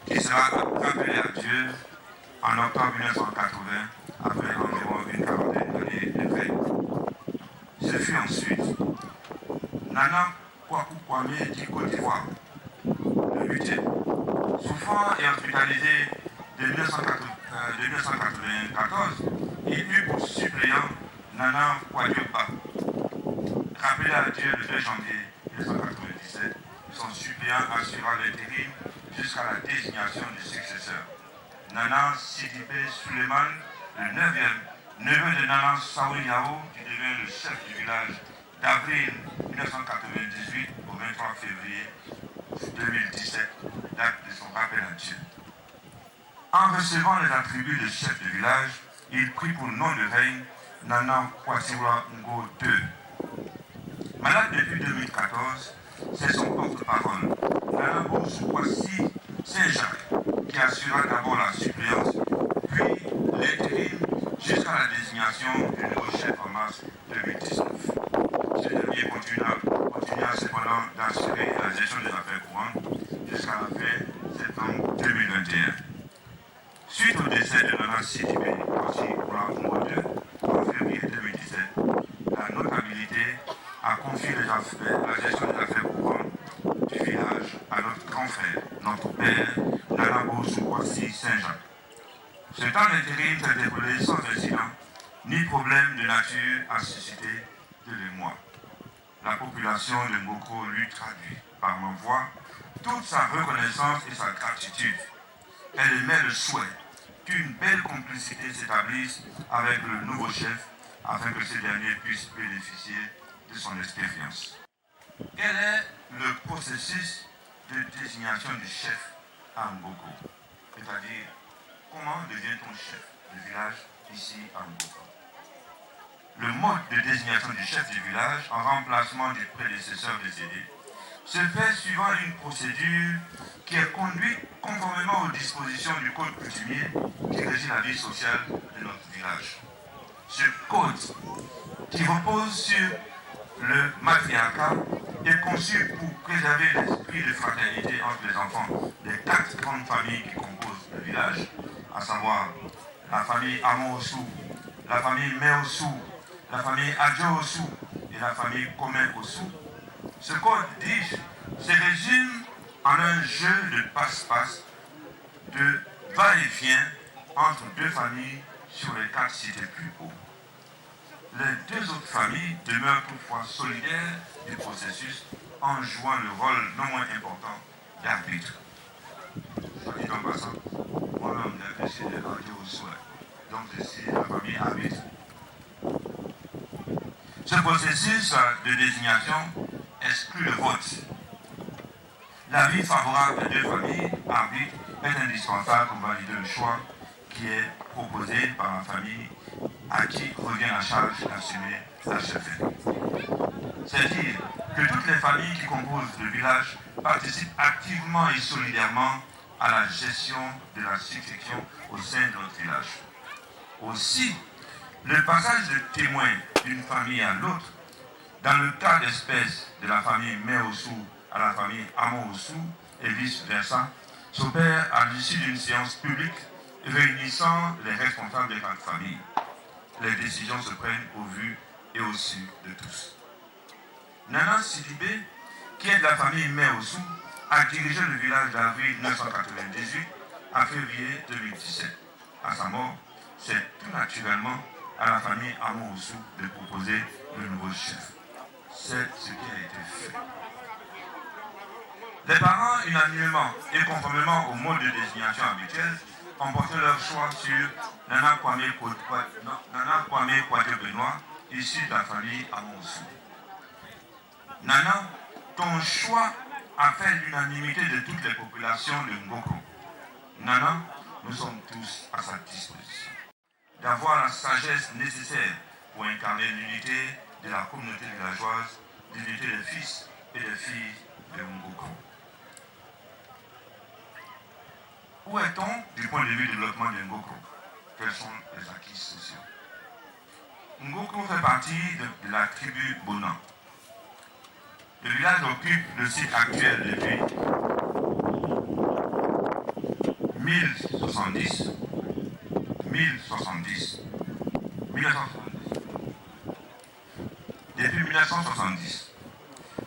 qui sera rappelé à Dieu en octobre 1980, après environ une quarantaine d'années de veille. Ce fut ensuite Nana Kwaku Kwame du Côte d'Ivoire, le 8e, souffrant et hospitalisé de 1994, il eut pour suppléant Nana Kwadioba. Rappelé à Dieu le 2 janvier 1997, son suppléant assura l'intérim jusqu'à la désignation du successeur. Nana Sidibé Suleiman, le 9e, neveu de Nana Saou Yao, qui devient le chef du village d'avril 1998 au 23 février 2017, date de son rappel à Dieu. En recevant les attributs de chef de village, il prit pour nom de règne Nana Kwasiwa Ngo II. Malade depuis 2014, c'est son porte-parole, Nana Kwasi Saint-Jacques, qui assura d'abord la suppléance, puis l'intérim jusqu'à la désignation du nouveau chef en mars 2019. Ce dernier continua cependant d'assurer la gestion des affaires courantes jusqu'à la fin septembre 2021. Suite au décès de Nana Sidibé Kwasi Ngo II en février 2017, la notabilité a confié la gestion des affaires courantes du village à notre grand frère, notre père, Nana Kwasi Saint-Jacques. Ce temps d'intérim s'est déroulé sans incident, ni problème de nature à susciter de l'émoi. La population de Ngoko lui traduit, par ma voix, toute sa reconnaissance et sa gratitude. Elle émet le souhait qu'une belle complicité s'établisse avec le nouveau chef afin que ce dernier puisse bénéficier de son expérience. Quel est le processus de désignation du chef à Ngoko? C'est-à-dire, comment devient-on chef de village ici à Ngoko? Le mode de désignation du chef du village en remplacement du prédécesseur décédé se fait suivant une procédure qui est conduite conformément aux dispositions du code coutumier qui régit la vie sociale de notre village. Ce code, qui repose sur le matriarcat, est conçu pour préserver l'esprit de fraternité entre les enfants des 4 grandes familles qui composent le village, à savoir la famille Amo-Ossou, la famille Mé-Ossou, la famille Adjo-Ossou et la famille Komé-Ossou. Ce code, dis-je, se résume en un jeu de passe-passe, de va-et-vient entre 2 familles sur les 4 cités plus hauts. Les 2 autres familles demeurent toutefois solidaires du processus en jouant le rôle non moins important d'arbitre. Soit dit en passant, moi-même j'ai décidé d'arriver au souhait. Donc je suis la famille arbitre. Ce processus de désignation exclut le vote. L'avis favorable des 2 familles arbitres est indispensable pour valider le choix qui est proposé par la famille à qui revient la charge d'assumer la chefferie. C'est dire que toutes les familles qui composent le village participent activement et solidairement à la gestion de la succession au sein de notre village. Aussi, le passage de témoin d'une famille à l'autre, dans le cas d'espèce de la famille Mé-Ossou à la famille Amo-Ossou et vice-versa, s'opère à l'issue d'une séance publique réunissant les responsables des 4 familles. Les décisions se prennent au vu et au su de tous. Nana Sidibé, qui est de la famille Mé-Ossou, a dirigé le village d'avril 1998 à février 2017. À sa mort, c'est tout naturellement à la famille Amo-Ossou de proposer le nouveau chef. C'est ce qui a été fait. Les parents, unanimement et conformément au mode de désignation habituel, ont porté leur choix sur Nana Kwame Kouate Benoît, issu de la famille Amo-Ossou. Nana, ton choix a fait l'unanimité de toutes les populations de Ngoko. Nana, nous sommes tous à sa disposition. D'avoir la sagesse nécessaire pour incarner l'unité de la communauté villageoise, l'unité des fils et des filles de Ngoko. Où est-on du point de vue du développement de Ngoko? Quels sont les acquis sociaux? Ngoko fait partie de la tribu Bonan. Le village occupe le site actuel depuis 1970. Depuis 1970.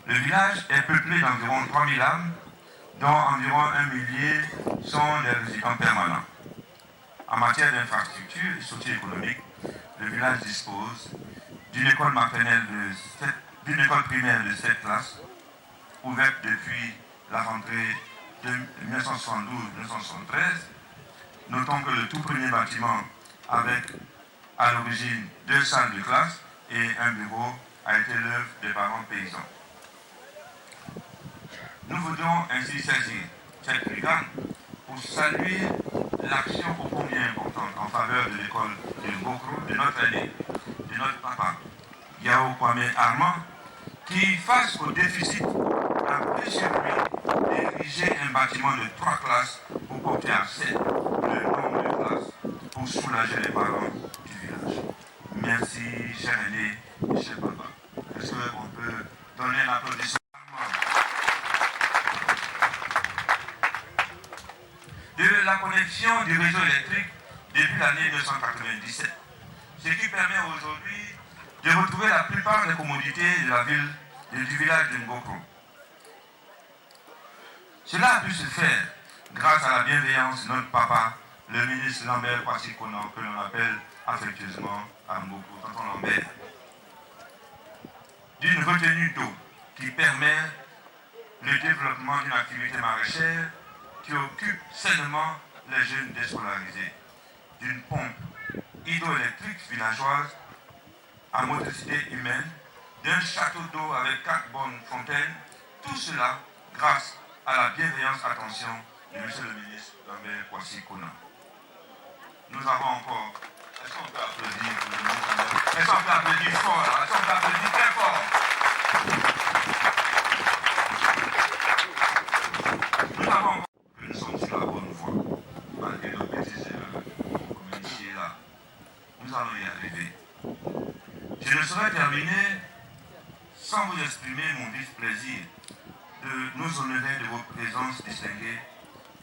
Le village est peuplé d'environ 3000 âmes, dont environ 1 millier sont des résidents permanents. En matière d'infrastructure et socio-économique, le village dispose d'une école maternelle d'une école primaire de 7 classes, ouverte depuis la rentrée de 1972-1973. Notons que le tout premier bâtiment avec à l'origine 2 salles de classe et un bureau a été l'œuvre des parents paysans. Nous voudrions ainsi saisir cette brigade pour saluer l'action ô combien importante en faveur de l'école de Ngoko, de notre aîné, de notre papa, Yao Kwame Armand, qui, face au déficit, a pris sur lui d'ériger un bâtiment de 3 classes pour porter à 7 le nombre de classes pour soulager les parents du village. Merci, cher aîné, cher papa. Est-ce qu'on peut donner un applaudissement? De la connexion du réseau électrique depuis l'année 1997, ce qui permet aujourd'hui de retrouver la plupart des commodités de la ville et du village de Ngoko. Cela a pu se faire grâce à la bienveillance de notre papa, le ministre Lambert Kwasi-Konan, que l'on appelle affectueusement à Ngoko, tonton Lambert, d'une retenue d'eau qui permet le développement d'une activité maraîchère qui occupe sainement les jeunes déscolarisés. d'une pompe hydroélectrique villageoise à motricité humaine, d'un château d'eau avec 4 bonnes fontaines, tout cela grâce à la bienveillante attention de M. le ministre Lambert Kwasi Kona. Nous avons encore... Est-ce qu'on peut applaudir pour le ministre? Est-ce qu'on peut applaudir fort? Est-ce qu'on peut applaudir très fort? Nous avons encore que nous sommes sur la bonne voie, malgré nos petites erreurs, comme ici et là. Nous allons y arriver. Je ne saurais terminer sans vous exprimer mon vif plaisir de nous honorer de vos présences distinguées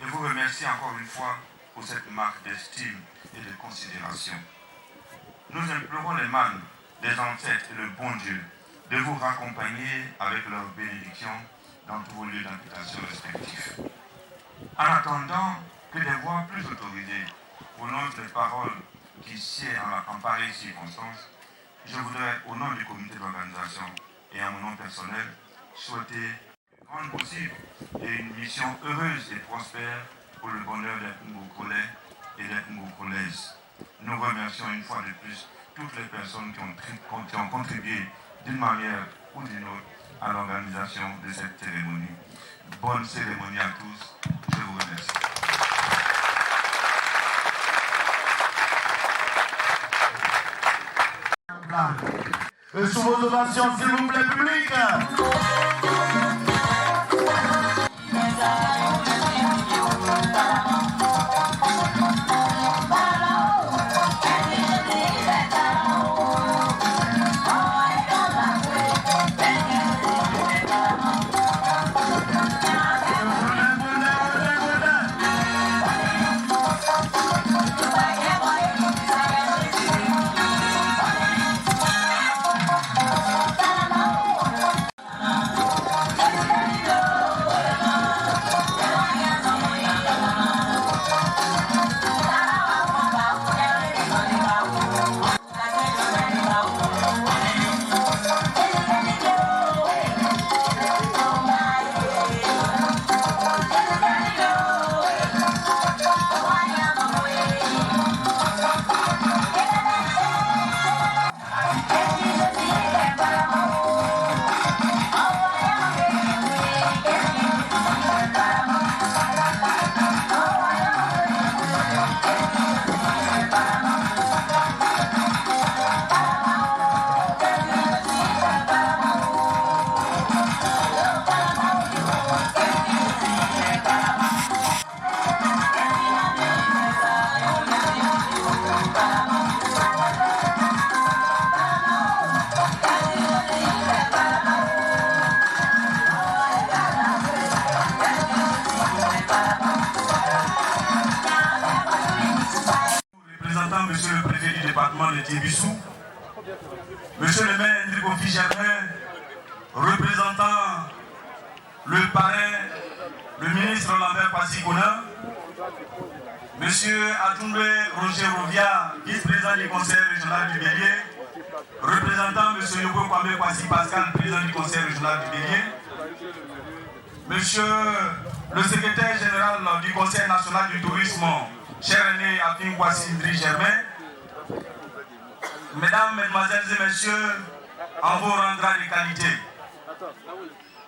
et vous remercier encore une fois pour cette marque d'estime et de considération. Nous implorons les mânes des ancêtres et le bon Dieu de vous raccompagner avec leur bénédiction dans tous vos lieux d'habitation respectifs. En attendant que des voix plus autorisées prononcent les paroles qui sied en pareille circonstance, je voudrais, au nom du comité d'organisation et à mon nom personnel, souhaiter une grande possible et une mission heureuse et prospère pour le bonheur des Ngoukolais et des Ngoukolaises. Nous remercions une fois de plus toutes les personnes qui ont contribué d'une manière ou d'une autre à l'organisation de cette cérémonie. Bonne cérémonie à tous. Je vous remercie. Sous vos ovations, s'il vous plaît, public. Monsieur le préfet du département de Tébissou, Monsieur le maire Ndrigo Germain, représentant le parrain, le ministre Lambert Kwasi Kona, Monsieur Atoumbe Roger Rovia, vice-président du conseil régional du Bélier, représentant Monsieur Yobo Kwame Kwasi Pascal, président du conseil régional du Bélier, Monsieur le secrétaire général du conseil national du tourisme, cher aîné Afin Kwasi Ndri Germain, Mesdames, Mesdemoiselles et Messieurs, en vos rangs de qualité.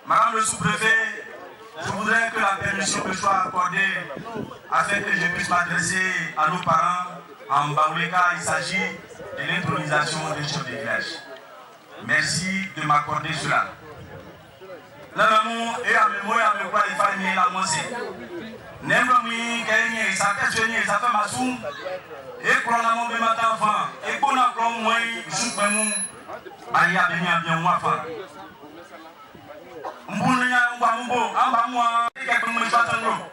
Madame le sous-préfet, je voudrais que la permission me soit accordée afin que je puisse m'adresser à nos parents. En Baouleka, il s'agit de l'intronisation des chefs de village. Merci de m'accorder cela. L'amont et à mémoire, à me croire, il fallait la moissée. N'importe qui ça fait ça fait ma soum. Et qu'on a mon matin enfant. Et qu'on a comme moi, je suis aïe à bien moi enfant. Mbounia Mbambo, Ambamwa, et quelques mois d'attendre.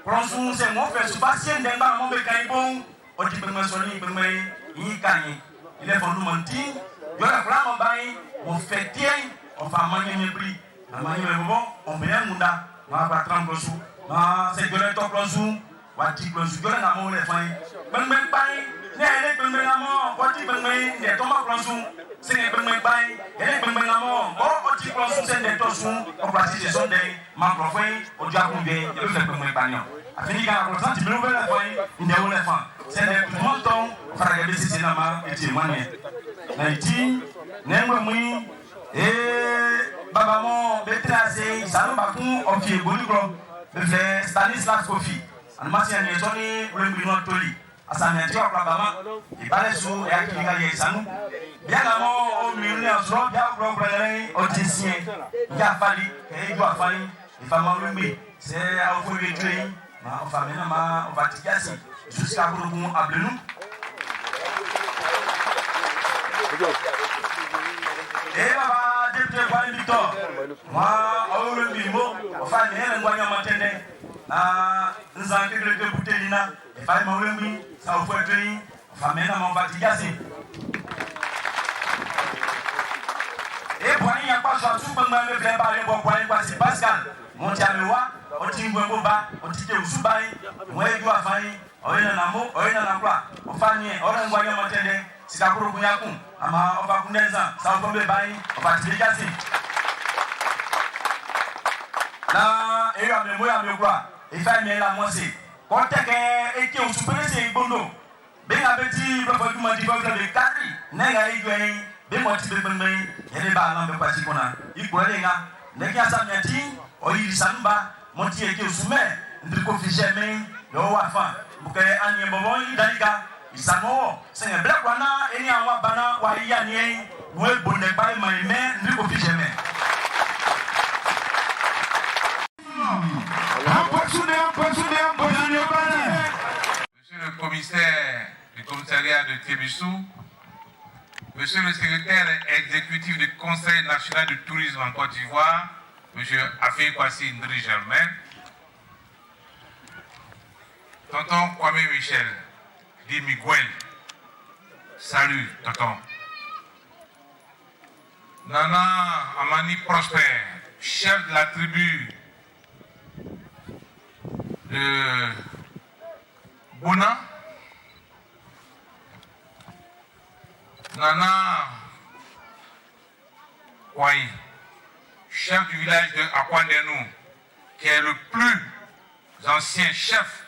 Pronson, c'est mon frère, Sébastien Demba, mon bécaïbon, au type de Massoni, il gagne. Il est fondamental. Il y a la flamme au bain, on fait tiens, on va manger mes prix. La manière est bon, on met un munda, on va 30 sous. C'est que le top sous, on va dire que je vais la mort les fins. Ben bain, n'est pas la mort, on va dire que les tomates sous, c'est que ben bain, et ben la mort, on dit que c'est des tossous, on va dire que ce sont des mangrofins, on dit à combien, il peut faire ben bain. afini ka ko santi belo bela foi inde wala fa c'est le monton fara ga bisi na ma eti mwane na iti nengwe mui baba mo betrase sanu baku ofie bonigro be Stanislas Kofi anmasi ane toni rembi no toli asame ati okla bama ibale su e akiliga ye sanu biaga mo o milne osro bia oklo brele o tisien ya fali e jo afani ifama rembi c'est au fond de train ma famille ma vatikasi jusqu'à Bourgogne à Blenou et baba député Kwali Victor moi au rembi mo ofani hele ngwanya matende na nzangi le député lina e fa ma rembi ça au fond de train famille ma vatikasi et pour y a pas ça tout bang me faire parler pour Kwali Kwasi Pascal mon tiamewa o tingwe boba o tike usubai mweju afai oyena namo oyena nakwa ofanye orangwanya matende sikakuru kunyaku ama oba kundenza sautombe bai obatirigasi na eyo amemoya amekwa ifai mela mosi konteke eke usupelese ibondo benga beti bafotuma diboka de kadri nega igwe bemo tibebembe yele ba ngambe kwasi kona ikulenga nekia samyati oyi samba monti eke usume ndiko fijeme yo wafa buke anye mbobon idaliga isamo senga black wana eni awa bana wa iya ni we bonde bai maime ndiko fijeme Monsieur le commissaire du commissariat de Témissou, Monsieur le secrétaire exécutif du Conseil national du tourisme en Côte d'Ivoire, Monsieur Afé Kwasi Ndri Germain, Tonton Kwame Michel, dit Miguel, salut Tonton. Nana Amani Prosper, chef de la tribu de Bona, Nana Kwai, chef du village de Akwandenou, qui est le plus ancien chef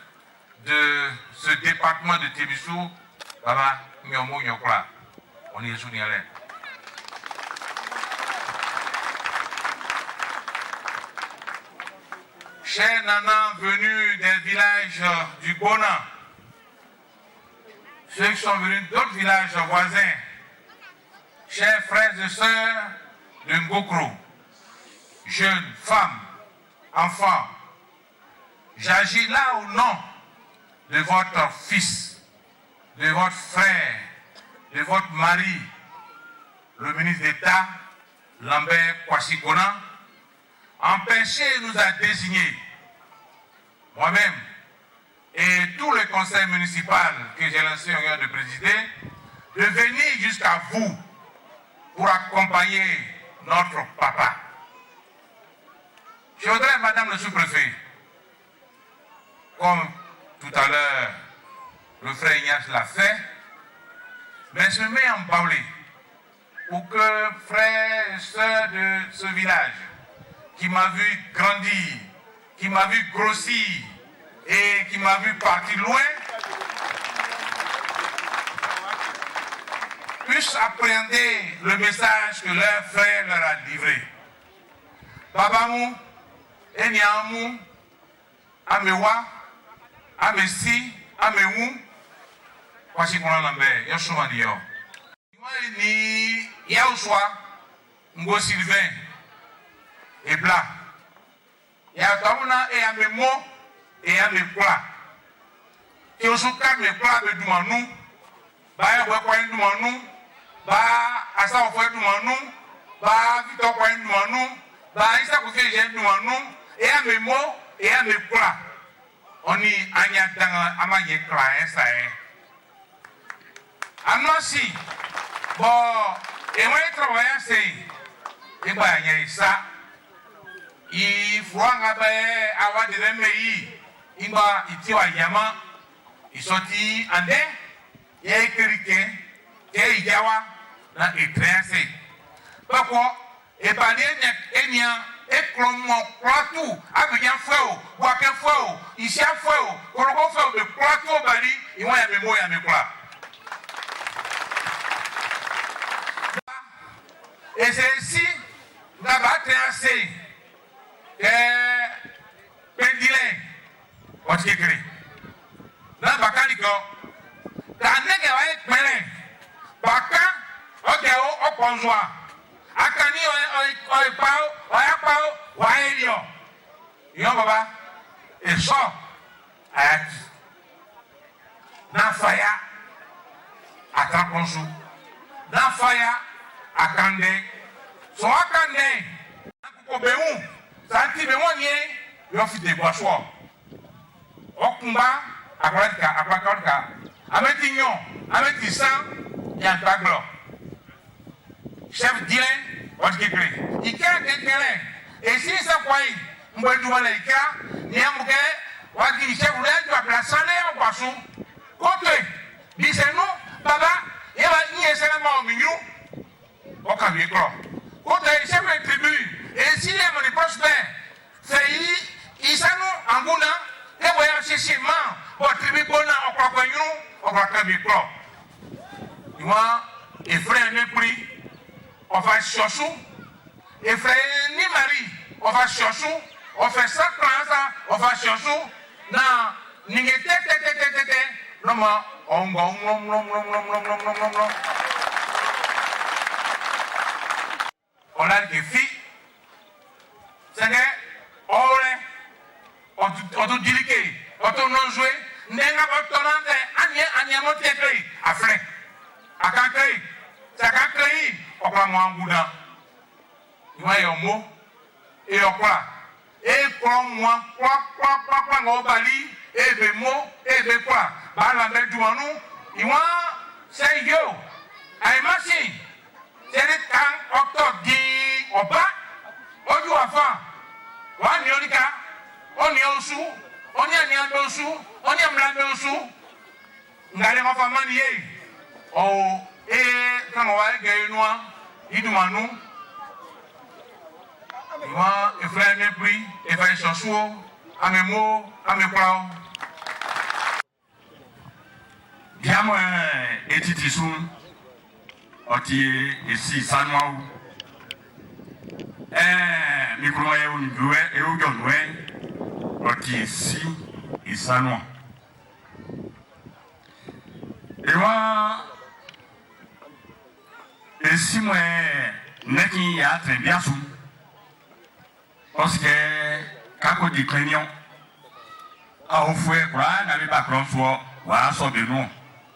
de ce département de Témissou, Baba Nyomo Nyokla, on y est souvenu. Chers nanas venus des villages du Bona, ceux qui sont venus d'autres villages voisins, chers frères et sœurs de Ngokro, jeunes, femmes, enfants, j'agis là au nom de votre fils, de votre frère, de votre mari, le ministre d'État, Lambert Kwasi Gona, empêché nous a désigné, moi-même et tout le conseil municipal que j'ai lancé en de présider, de venir jusqu'à vous pour accompagner notre papa. Je voudrais, Madame le sous-préfet, comme tout à l'heure le frère Ignace l'a fait, mais je me mets en parler pour que frères et sœurs de ce village, qui m'a vu grandir, qui m'a vu grossir et qui m'a vu partir loin, puissent appréhender le message que leur frère leur a livré. Babamou, Enyamou, Amewa, Amesi, Amewou, Kwasi Gona Lambert, Yoshua Dio. Ni Yaouswa, Ngo Sylvain, et blanc. Et à Tamuna et à Memo et à Mekla. Et au soukak Mekla de Doumanou, Baya Wakwain Doumanou, Ba Asa Ofoy Doumanou, Ba Victor Kwain Doumanou, Ba Issa Koufé Jen Doumanou, et à Memo et à Mekla. On y a dans Amanye Kla, ça est. Annoncé, bon, et moi je travaille c'est, et bien il y a ça. Il faut avoir des remèdes. Il va y avoir yama. Il sortit en deux. Il y a écrit que il y a na étranger. Pourquoi? Et pas des enya éclomement, tout, abidjan fouet, boaké fouet, ici à fouet, korogo fouet, de tout, bali, et moi, il y a mes mots, il y a mes plats. Et c'est ici, d'abord, assez, pendilé, on t'y écrit. Dans le bacalico, t'as négé à être mêlé. Baka, ok, au conjoint. Akani, Yon baba, et so, at, nan faya, atakonsu, nan faya, akande, so akande, nan beou, santi beou nye, yon fite boiswa. Okumba, akwadika, ameti nyon, ameti san, yan baglo. Chef Dylan, what you agree? He can't get Dylan. Et si ça quoi, moi je dois les cas, niamuke, what you chef Dylan, tu as placé en poisson. Côté, dis-nous, baba, il va y essayer de m'emmener. Au camion, côté, chef de tribu, et si les monnaies prospèrent, c'est ils sont en Gouna, et voyons chez main, pour tribu Bona, au Kwakwanyon, au Kwakamion. Il va, et frère ne prie. On va chercher, et frère ni Marie, on va chercher, on fait ça, on va chercher, non, n'y non, on a des filles, c'est que, on te dit que, on te non joué, n'est pas ton nom, à frère, à Kankei, c'est à Kankei. Ọ̀pọ̀ àwọn àgùdà ìwọ̀n ẹ̀yọ̀ mọ́ ẹ̀yọ̀kọ́lá ẹ̀kọ́ wọn pọ́pọ́pọ́pọ́ àwọn ọba lí ebe mọ́ ebe kọ́lá bàálà mẹ́jùmọ̀nù ìwọ̀n sẹ́yìn yóò àìmọ́sí sẹ́ni kan ọ̀tọ̀ di ọ̀bá ojú àfà wọ́n ní oníkà ó ní oṣù ó ní ẹ̀ní àgbẹ̀ oṣù ó ní ẹ̀mìlá àgbẹ̀ oṣù ńgàlẹ́ wọn fà má nìyé ọ̀ quand on va gagner noir, il nous manu. Moi, il fait un prix, il fait un chanson, à mes mots, à mes plans. Bien, moi, et Titisou, et si ça nous micro et où et si et ça nous. Et moi, et si moi, n'est qu'il a très bien sous, parce que quand on dit craignant, à au fouet, quoi, n'avait pas grand soit, voilà, soit de nous,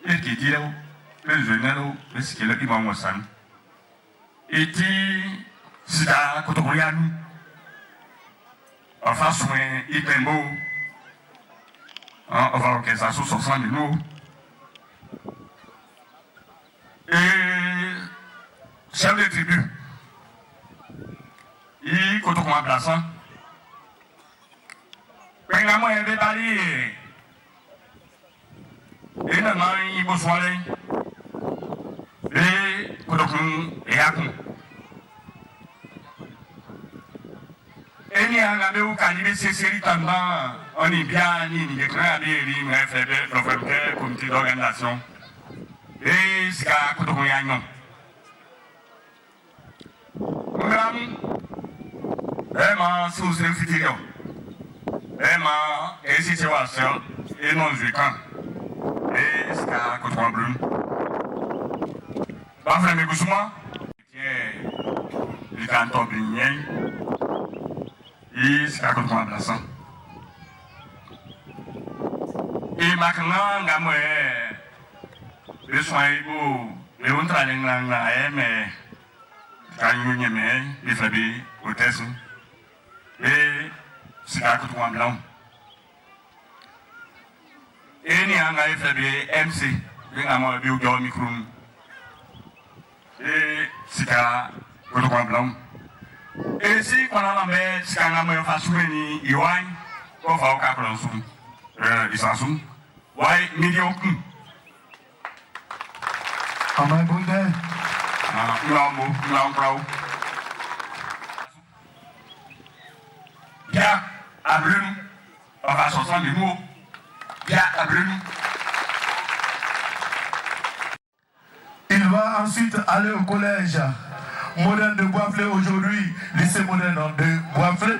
et qui dit, le jeune, le squelette qui m'a montré. Et qui, si t'as, quand on regarde, enfin, soin, il est beau, on va que ça soit 60 de nous. Et chef de tribu, il quand on remplace, quand il a moins de balayer, et non, il faut soigner, et quand on est à coup. Et ni à la maison, quand il est série tendant, on est bien, il est très bien, il est fait le comité d'organisation. Et c'est à côté de moi. Vraiment, sous le futur. Vraiment, et si c'est pas ça, et non, je quand. Et c'est à côté de moi. Pas faire mes goussements. Il est en top bien. Et c'est à côté de moi. Et maintenant, je le soin est beau, et on travaille dans la mais quand on y met, il fait des hôtesses. Et c'est là que tout le monde blanc. Et il y a un fait des MC, il y a un peu de micro. Et c'est là que tout le monde blanc. Et si on a la mer, c'est quand on a fait souvenir, il y a un peu de capron, il s'en souvient. Ouais, million. Amai Bunde. Bien, à Bleu, on va s'entendre les mots. Bien, à Bleu. Il va ensuite aller au collège moderne de Boisflé, aujourd'hui lycée moderne de Boisflé.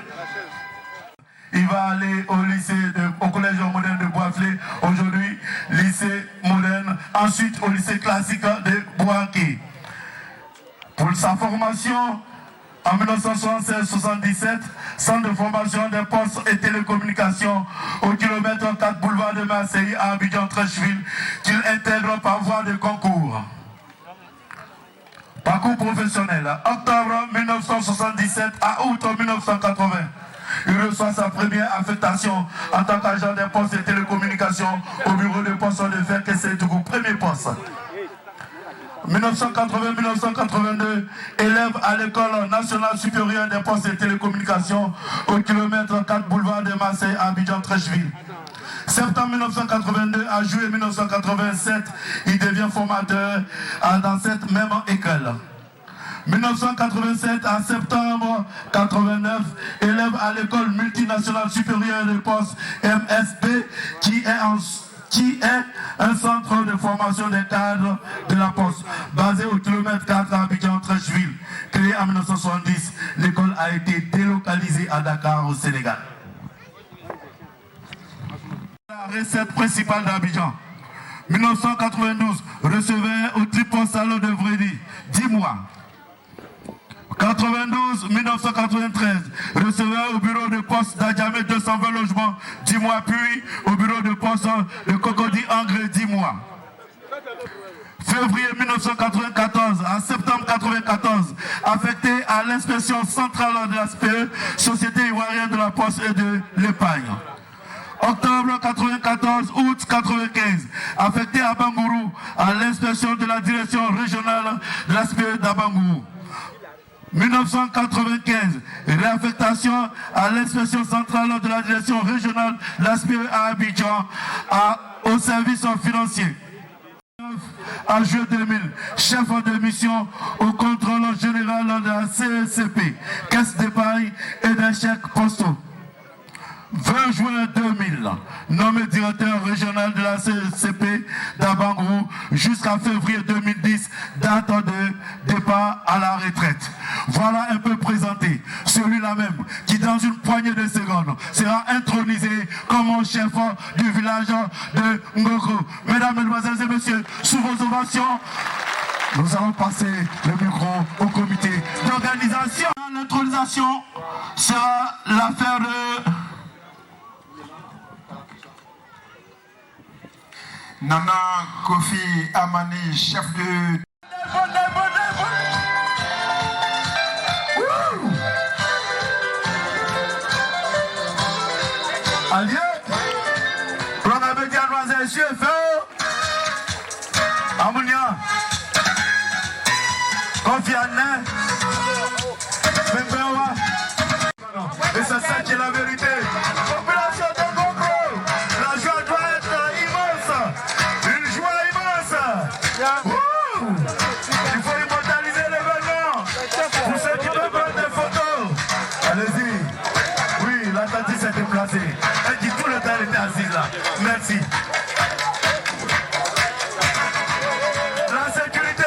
Il va aller au collège moderne de Boisflé, aujourd'hui lycée moderne, ensuite au lycée classique de Boaké. Pour sa formation, en 1976-77, centre de formation des postes et télécommunications au kilomètre 4 boulevard de Marseille à Abidjan-Trècheville, qu'il intègre par voie de concours. Parcours professionnel, octobre 1977 à août 1980. Il reçoit sa première affectation en tant qu'agent des postes et télécommunications au bureau de poste de Ferkessé-Tougou, premier poste. 1980-1982, élève à l'école nationale supérieure des postes et télécommunications au kilomètre 4 boulevard de Marseille à Abidjan-Trècheville. Septembre 1982 à juillet 1987, il devient formateur dans cette même école. 1987 à septembre 89, élève à l'école multinationale supérieure de poste MSP, qui est un centre de formation des cadres de la poste, basé au kilomètre 4 à Abidjan-Trècheville. Créé en 1970, l'école a été délocalisée à Dakar, au Sénégal. La recette principale d'Abidjan. 1992, recevait au triple salon de Vredi, 10 mois. 92-1993, recevait au bureau de poste d'Adjamé 220 logements, 10 mois, puis au bureau de poste de Cocody Angré, 10 mois. Février 1994 à septembre 1994, affecté à l'inspection centrale de la SPE, Société ivoirienne de la Poste et de l'Épargne. Octobre 1994, août 1995, affecté à Bangourou, à l'inspection de la direction régionale de la SPE d'Abangourou. 1995, réaffectation à l'inspection centrale de la direction régionale de la SPE à Abidjan, au service financier. En juillet 2000, chef de mission au contrôle général de la CECP, caisse d'épargne et des chèques postaux. 20 juin 2000, nommé directeur régional de la CECP d'Abangourou jusqu'à février 2010, date de départ à la retraite. Voilà un peu présenté celui-là même qui, dans une poignée de secondes, sera intronisé comme chef du village de Ngoko. Mesdames, Mesdemoiselles et Messieurs, sous vos ovations, nous allons passer le micro au comité d'organisation. L'intronisation sera l'affaire de Nana Kofi Amani, chef de... Adieu. Prends un petit mademoiselle, je fais. Amounia. Kofi Amani. Et c'est ça qui est la vérité. Population de Congo. La joie doit être immense. Une joie immense. Il faut immortaliser l'événement. Pour ceux qui veulent prendre des photos, allez-y. Oui, la tante s'est déplacée. Elle dit tout le temps elle était assise là. Merci. La sécurité.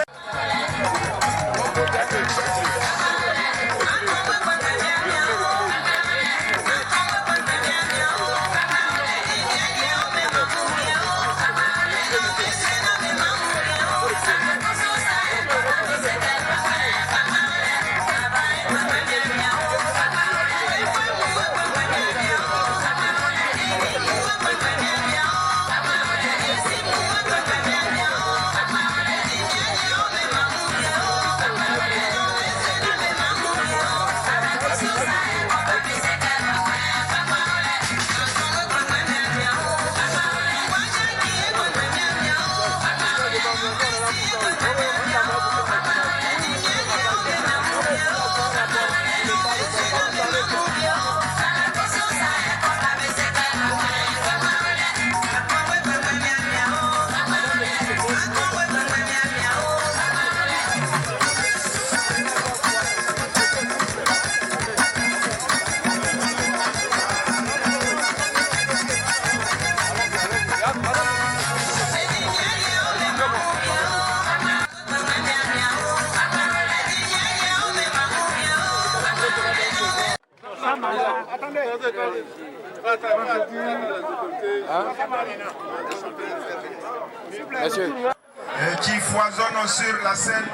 Qui foisonnent sur la scène.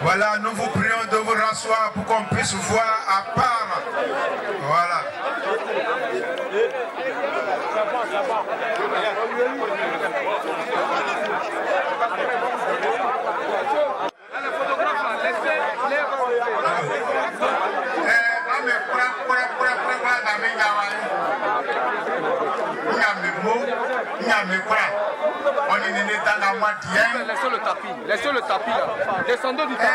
Voilà, nous vous prions de vous rasseoir pour qu'on puisse voir à part. Voilà. Laissez le tapis là. Descendez du tapis.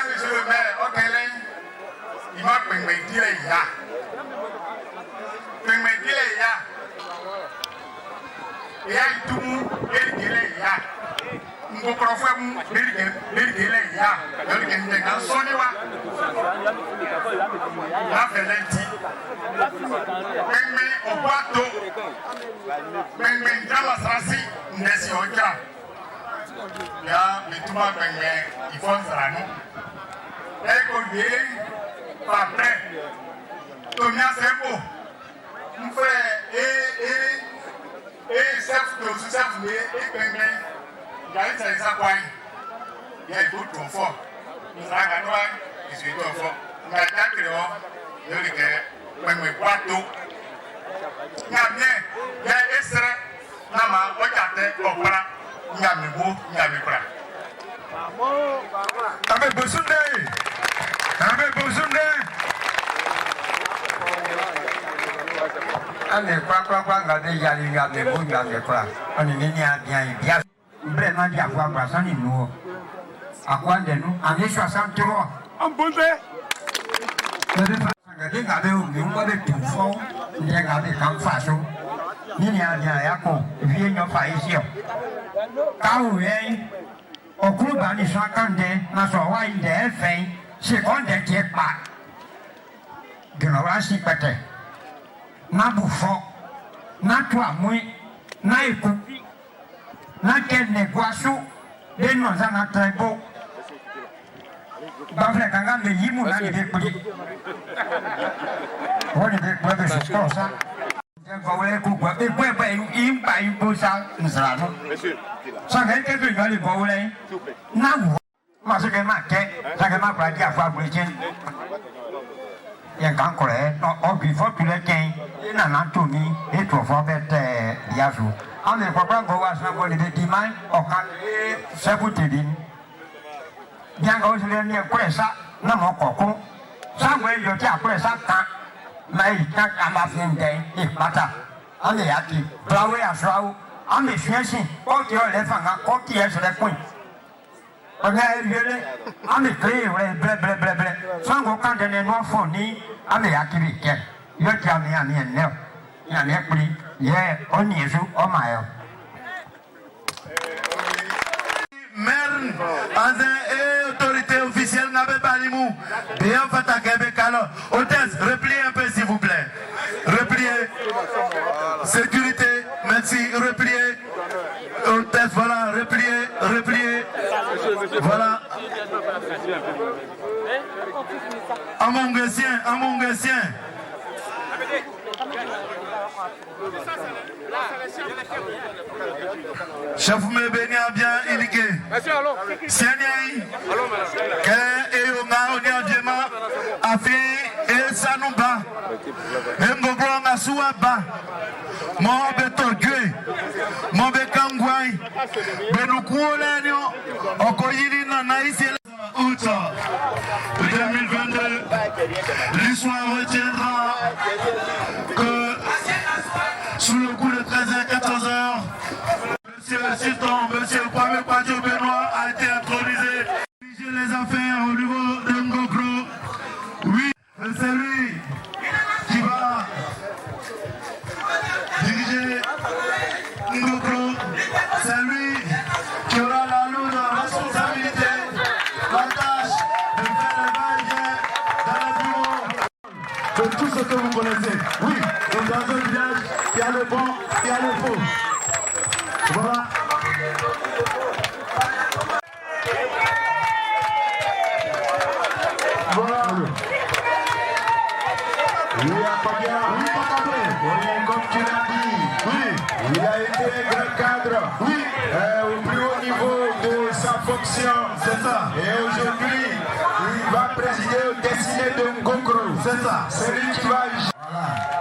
Monsieur le maire, il m'a permis de Année 63. En bon fait. Autorité officielle n'avait pas l'imou. Bien fait à Québec alors. Hôtesse, repliez un peu s'il vous plaît. Repliez. Sécurité, merci, repliez. Hôtesse, voilà, repliez, repliez. Voilà. Un Monguessien. Chef me béni a bien indiqué. Seigneur, que eyonga onia jema afi esanuba. Engogro nga suaba. Mo be torgue. Mo be kangwai. Benukuolenyo okoyiri na naisi août 2022. L'histoire retiendra que sous le coup de 13h, 14h, Monsieur le Sultan, Monsieur le Premier Quadjo Benoît a été intronisé. Diriger les affaires au niveau de Ngokro. Oui, c'est lui qui va Ndoukou, c'est lui qui aura la lourde responsabilité, la tâche de faire le va-et-vient dans le bureau de tout ce que vous connaissez. Oui, dans un village, il y a le bon, il y a le faux. Voilà. Voilà. Oui, Apadia, oui, Papa. Oui, comme tu l'as dit, oui, il a été un grand cadre, oui, au plus haut niveau de sa fonction, c'est ça. Et aujourd'hui, il va présider au destiné de Ngokro, c'est ça. C'est lui qui va. Voilà.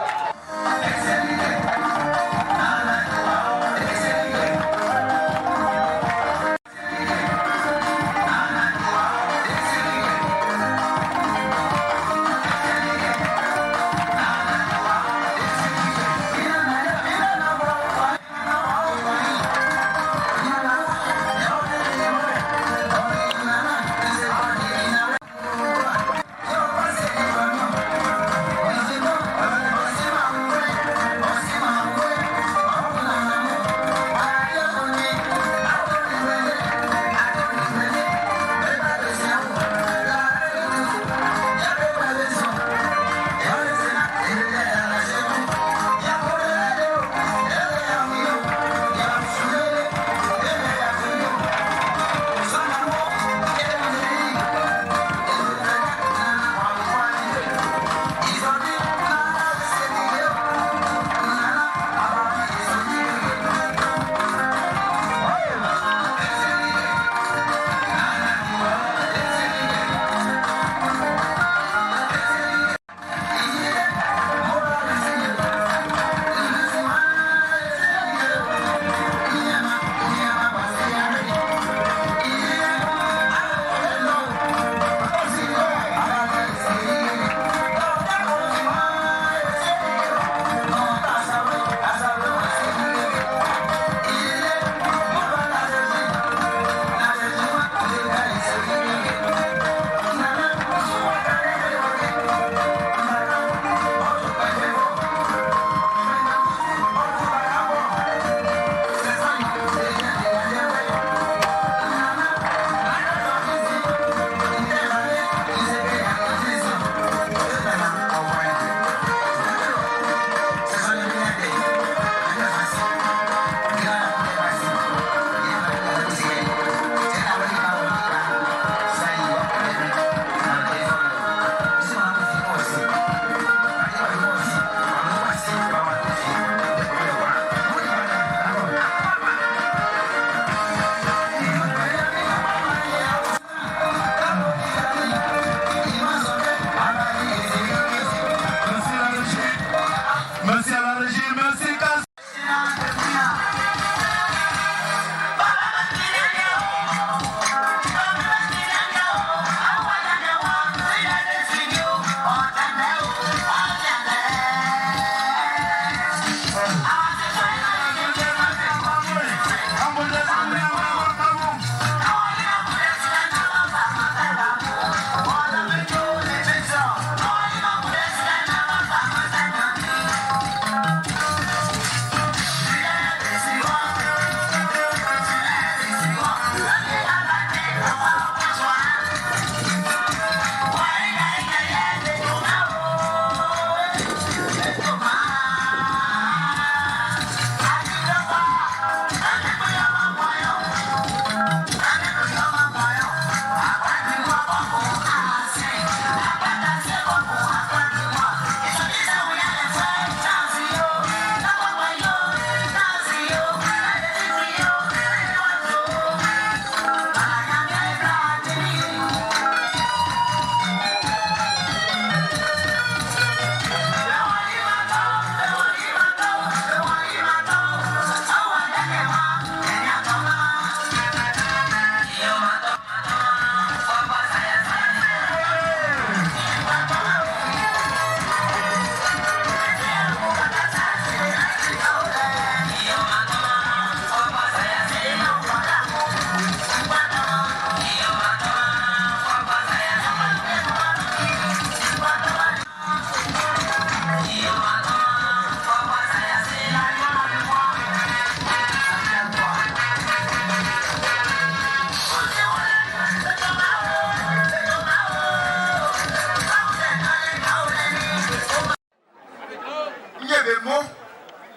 des mots,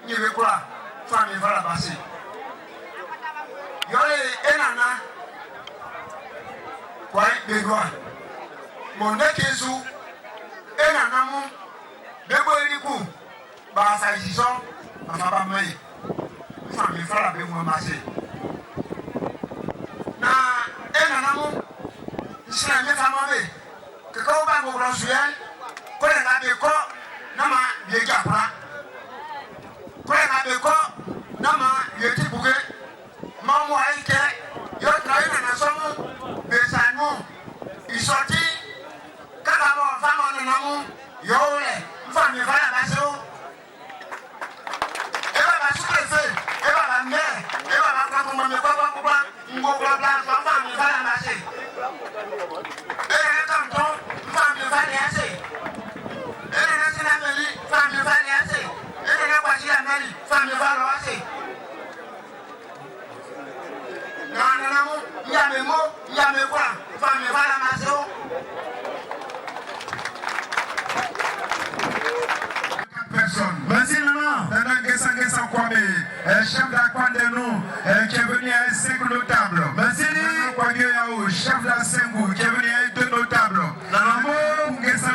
il y a quoi? Famille va la passer. Il y a un nana. Quoi, Bégois? Mon deck est sous. Un nana, Bégois et Nikou. Bah, ça y est, ma femme m'a dit. Famille va la passer. Na, un nana, si la mienne femme que quand on va au grand sujet, quand on a des corps, non, mais il y a pas. Quand on a des corps, non, mais il y a des bouquets. Maman a été, il y a travaillé dans la somme, mais ça nous, il sortit, quand on va en amour, il y a une femme qui va la passer. Elle va la souffler, elle va la mère, elle va la prendre comme quoi, on va la femme qui va la passer. Merci Nana. Nana Gessa Kwame, chef d'Aquan de nous, qui est venu à 5 notables. Merci Nana Kwame Yao, chef d'Assengou, qui est venu à 2 notables. Nana Mo Gessa,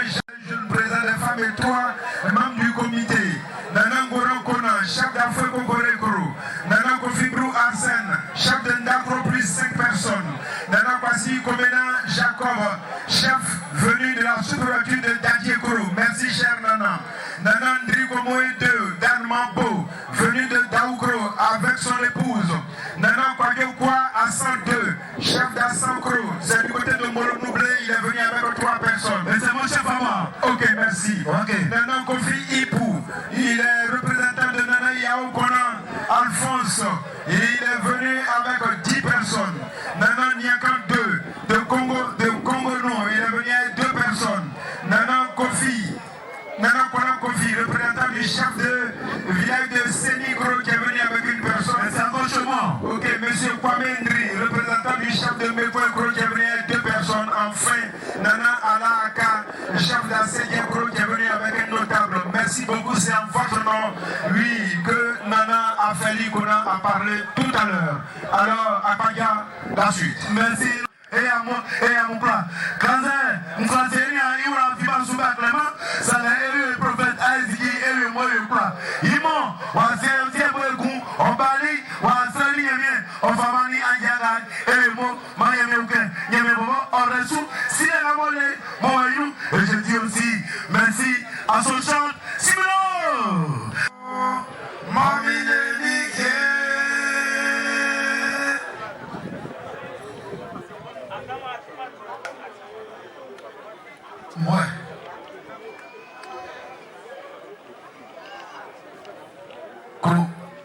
jeune président des femmes et 3 membres du comité. Nana Goran Kona, chef d'Afrique Korekoro. Nana Kofibrou Arsène, chef de Ndakro, plus 5 personnes. Nana Kwasi Komena Jacob, chef venu de la sous-préfecture de Dadiekoro. Merci cher Nana. Nana Ndrigo Moé 2, Dan Mambo, venu de Daoukro avec son épouse. Nana Kwagekwa à 102, chef d'Assankro, c'est du côté de Molonoublé, il est venu avec 3 personnes. Mais c'est mon chef à moi. Ok, merci. Okay. Nana Kofi Ipou, il est représentant de Nana Yao Kona, Alphonse, et il est venu avec 10 personnes. Nana Niakan 2, de Congo non, il est venu avec 2 personnes. Nana Kofi, représentant du chef de village de Sénigro qui est venu avec une personne. C'est à gauche moi. Ok, monsieur Kwame Ndri, représentant du chef de Mekouekro qui est venu avec 2 personnes. Enfin, Nana Alaaka, chef d'Assédiekro qui est venu avec un notable. Merci beaucoup, c'est en votre nom, oui, que Nana Afeli Kona a parlé tout à l'heure. Alors, Apaga, la suite. Merci. Et à mon plat. Quand on français, il y a un vivant sous la clément, ça l'a élu le prophète Aïziki et le mot le plat. Ils m'ont, on s'est on bali, on s'est lié, on va manier un dialogue et le mot, on reçoit, si elle a volé, mon ayou, et je dis aussi merci à son chant, Simon. Ouais.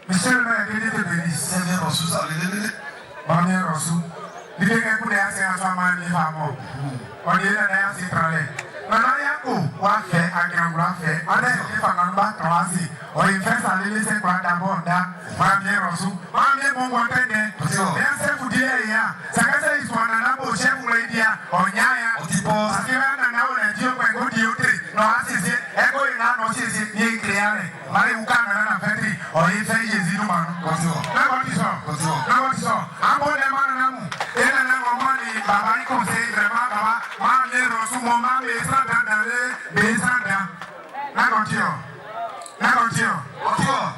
Monsieur le maire, il était béni. C'est bien reçu ça, il est bien reçu. Il est bien coulé à ses enfants, il est fameux. On est là, c'est travail. Maintenant, il y a quoi? On va faire, un grand fait. On est pas troisième. On est fait ça, il est quoi d'abord, là. On a bien reçu. On a bien bon côté, bien c'est vous dire, il y a. Ça fait ça, ils sont en allant au chef, vous l'avez dit, on y a. Parce que là, on a dit, on va go dire, non, c'est ego, il a non, c'est bien créé. Marie Ouka, on a fait, on est fait, Jésus, nous, man. Un bon démarrage, et là, il Baba, il conseille vraiment, Baba, maman, reçu mon maman, mais ça, dans les descendants. La continue.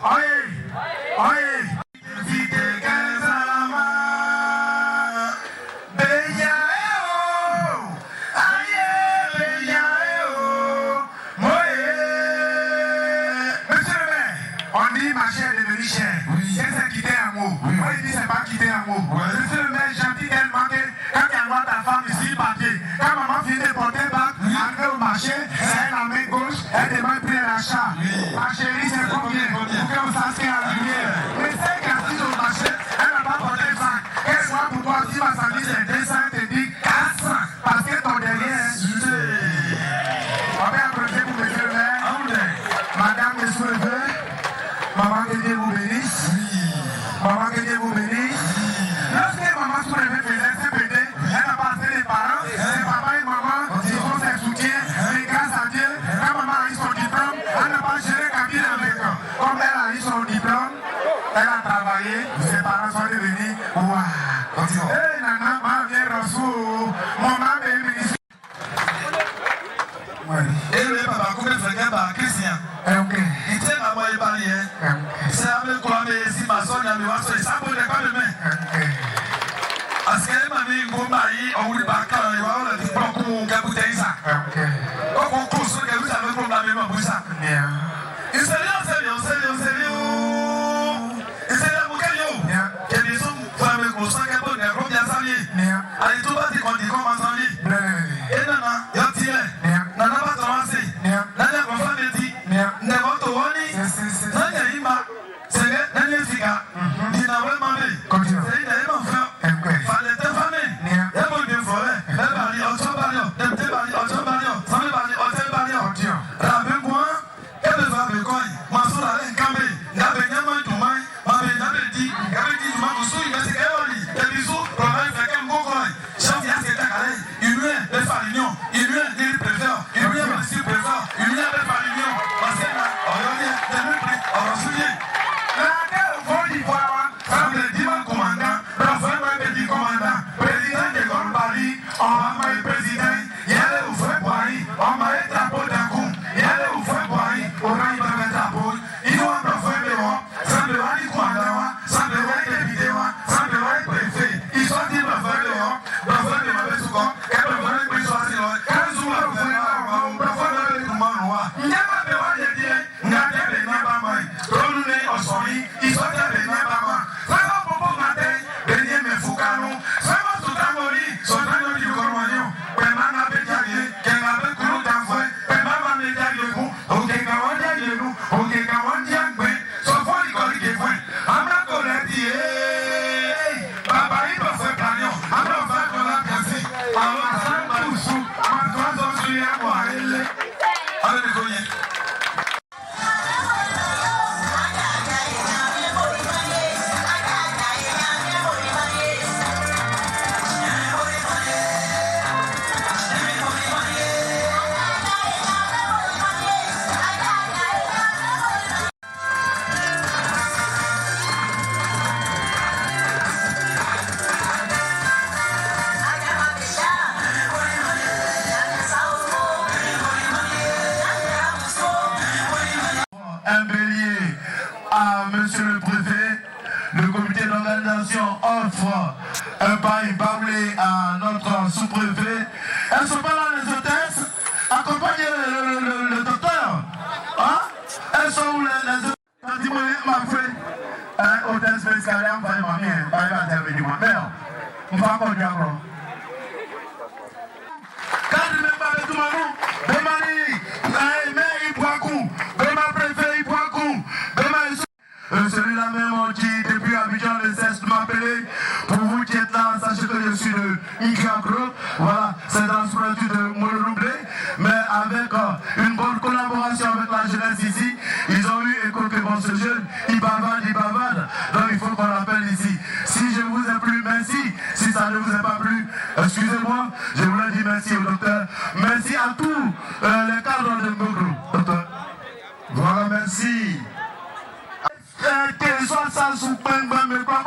Oye. Monsieur le maire, gentil tellement que quand tu vois ta femme ici, papier, quand maman vient de porter bac, arriver au marché, c'est la main gauche, elle demande prix à l'achat. Ma chérie, c'est combien? Pour que vous sachiez la lumière. Mais c'est qu'assise au marché, elle n'a pas porté bac. Qu'est-ce que pour toi, si ma famille c'est 200, elle te dit 400. Parce que ton derrière, on va approcher pour monsieur le maire. Madame, monsieur le maire, maman, que Dieu vous bénisse. Maman, que Dieu vous bénisse. Lorsque maman se réveille, faisait CPD, elle a passé les parents, ses papa et maman, ils font ses soutiens, mais grâce à Dieu, quand maman a eu son diplôme, elle n'a pas géré cabine avec Elle a travaillé, ses parents sont devenus. Waouh! Eh, Nana, ma vieille Rossou, mon maman est ministre. Et le papa, comment il fait par Christian? Il tient ma moyenne barrière. C'est avec quoi, mais si ma soeur n'a pas fait ça, pour ne pas le mettre. Parce qu'elle m'a dit, mon mari, on voulait pas quand il va avoir le diplôme pour Gabouté ça. On court sur le vous avez comme la même pour ça. Il s'est dit, on s'est dit, on s'est dit, on s'est dit. Il s'est dit, mon caillou. Qu'il y a des hommes, femmes, qu'on sent qu'un peu de gros bien sali. Allez, tout va dire qu'on dit comment sali. Et nana, il y a tiré. Nana va commencer. Nana va faire des dits. Nana va te voir. Nana y va. C'est que Nana y va. Il n'a pas demandé. C'est qu'il n'a pas fait. Fallait te famille. Il y a beaucoup de forêts. Elle va dire, on s'en va dire. Elle va dire, on s'en va dire. Ça me va dire, on s'en va dire. Rappelle-moi. Elle va me coin. Ma soeur a un camé. Il y a bien moins de main. Ma belle n'a pas dit. Il y a bien dit, ma soeur, il va se faire. Il y a des bisous. Pour aller faire un bon coin. Chant, il y a ce carré. Il lui est des farinions. Il lui est des préfères. Il lui est des préfères. Il lui est des farinions. Parce que là, on va dire, des mépris. On va se dire. La terre, il faut y voir. Ça me dit, mon commandant. Commandant, président de Gombali, on m'a dit président, il y a les oufouets bois, on m'a dit drapeau d'un coup, il y a les oufouets bois, on m'a dit drapeau, il faut un prophète de moi, ça me va dire commandant, ça me va dire député, ça me va dire préfet, ils sont dit prophète de moi, prophète de ma besoin, et prophète de ma besoin, quand je vois prophète de ma besoin, il y a ma besoin de dire, il y a des gens pas mal, quand nous les on s'en dit, ils sont des gens pas mal, ça va pour vous matin. Un bélier à monsieur le préfet. Le comité d'organisation offre un paille bâclé à notre sous-préfet. Elles ne sont pas là les hôtesses. Accompagnez le docteur. Hein? Elles sont où les hôtesses? Dis-moi, ma frère. Hôtesse, mais c'est rien, pas ma mère. Pas intervenir ma mère. On va encore dire quoi? Quand je ne mets pas tout le monde, Bemani, mais il prend coup. Bemani préfet, il prend coup. Bemani, celui-là même qui, depuis Abidjan, ne cesse de m'appeler. Pour vous qui êtes là, sachez que je suis de Migrant Group. Voilà, c'est dans le structure de Moulouroublé. Mais avec une bonne collaboration avec la jeunesse ici, ils ont eu écho que bon, ce jeune, il bavade. Donc il faut qu'on l'appelle ici. Si je vous ai plu, merci. Si ça ne vous a pas plu, excusez-moi, je voulais dire merci au docteur. Merci à tous les cadres de Ngogro. Voilà, merci. Que soit ça sous mais quoi,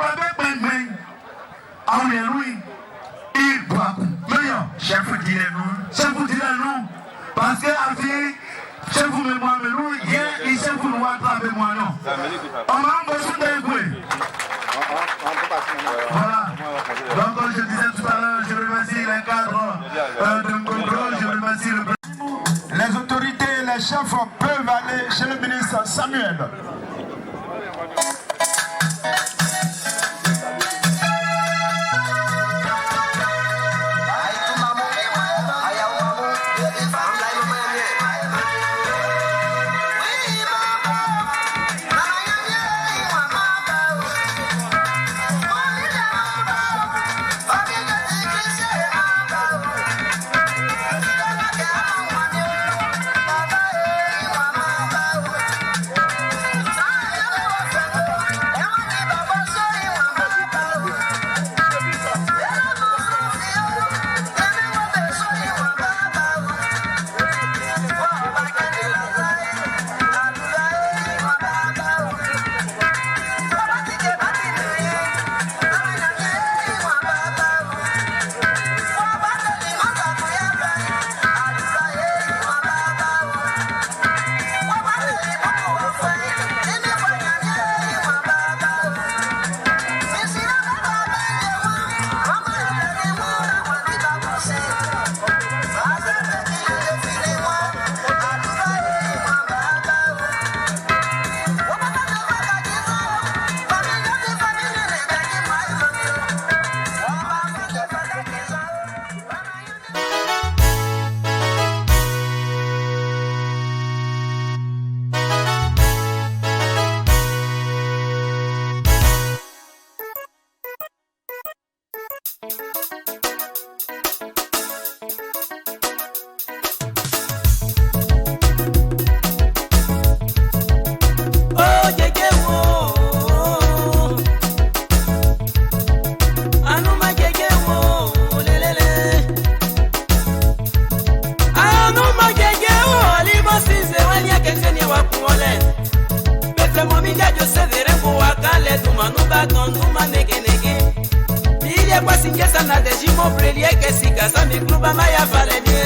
on est loin. Il doit meilleur. Chef, dis-le-nous. Parce que à vie, chef, vous me moi, mais nous, il chef, vous nous attrapez moi, non. On m'a embauché d'un coup. Voilà. Donc, comme je disais tout à l'heure, je remercie les cadres de Ngogro, je remercie le président. Les autorités, les chefs peuvent aller chez le ministre Samuel. Jose mominga Jose verengo wakale Dumanuba tonduma nege nege Bile kwa singesa na dejimo prelie Kesika sa mikluba maya faleni